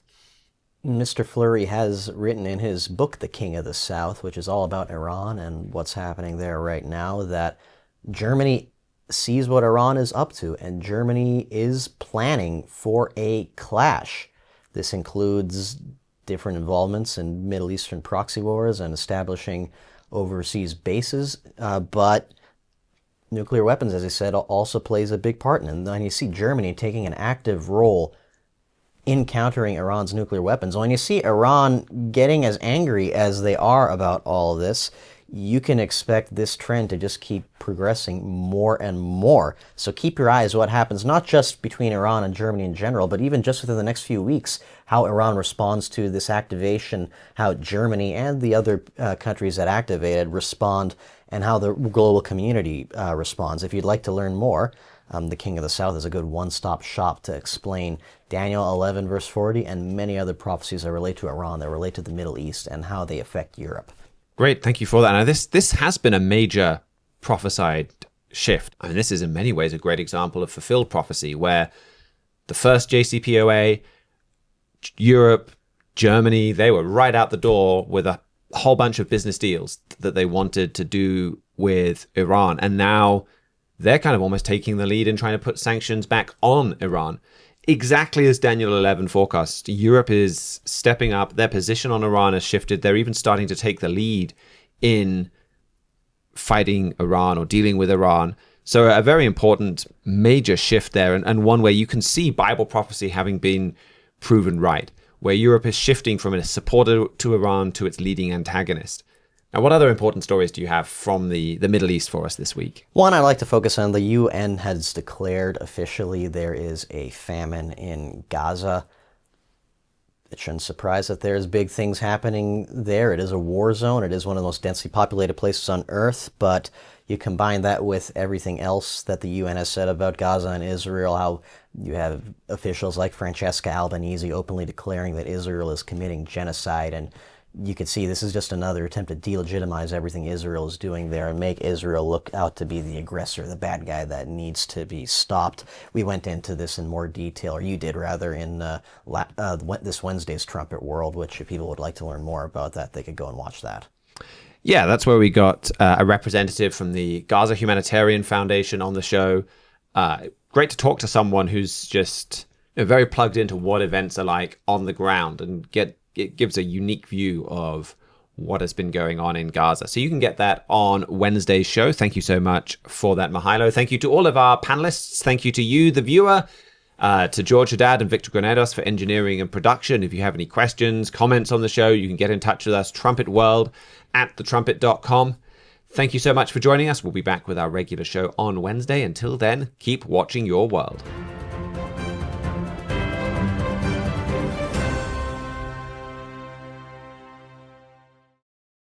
Mr. Fleury has written in his book, The King of the South, which is all about Iran and what's happening there right now, that Germany sees what Iran is up to, and Germany is planning for a clash. This includes different involvements in Middle Eastern proxy wars and establishing overseas bases, but nuclear weapons, as I said, also plays a big part in it. And then you see Germany taking an active role in countering Iran's nuclear weapons. When you see Iran getting as angry as they are about all of this, you can expect this trend to just keep progressing more and more. So keep your eyes what happens, not just between Iran and Germany in general, but even just within the next few weeks, how Iran responds to this activation, how Germany and the other countries that activated respond, and how the global community responds. If you'd like to learn more, the King of the South is a good one-stop shop to explain Daniel 11 verse 40 and many other prophecies that relate to Iran, that relate to the Middle East, and how they affect Europe. Great, thank you for that. Now, this has been a major prophesied shift. I mean, this is in many ways a great example of fulfilled prophecy, where the first JCPOA, Europe, Germany, they were right out the door with a whole bunch of business deals that they wanted to do with Iran. And now they're kind of almost taking the lead in trying to put sanctions back on Iran. Exactly as Daniel 11 forecast, Europe is stepping up. Their position on Iran has shifted. They're even starting to take the lead in fighting Iran or dealing with Iran. So a very important major shift there, and one where you can see Bible prophecy having been proven right, where Europe is shifting from a supporter to Iran to its leading antagonist. Now, what other important stories do you have from the Middle East for us this week? One I'd like to focus on, the UN has declared officially there is a famine in Gaza. It shouldn't surprise that there's big things happening there. It is a war zone. It is one of the most densely populated places on Earth, but you combine that with everything else that the UN has said about Gaza and Israel, how you have officials like Francesca Albanese openly declaring that Israel is committing genocide, and you can see this is just another attempt to delegitimize everything Israel is doing there and make Israel look out to be the aggressor, the bad guy that needs to be stopped. We went into this in more detail, or you did rather, in this Wednesday's Trumpet World, which if people would like to learn more about that, they could go and watch that. Yeah, that's where we got a representative from the Gaza Humanitarian Foundation on the show. Great to talk to someone who's just very plugged into what events are like on the ground and it gives a unique view of what has been going on in Gaza. So you can get that on Wednesday's show. Thank you so much for that, Mihailo. Thank you to all of our panelists. Thank you to you, the viewer, to George Haddad and Victor Granados for engineering and production. If you have any questions, comments on the show, you can get in touch with us, trumpetworld@thetrumpet.com. Thank you so much for joining us. We'll be back with our regular show on Wednesday. Until then, keep watching your world.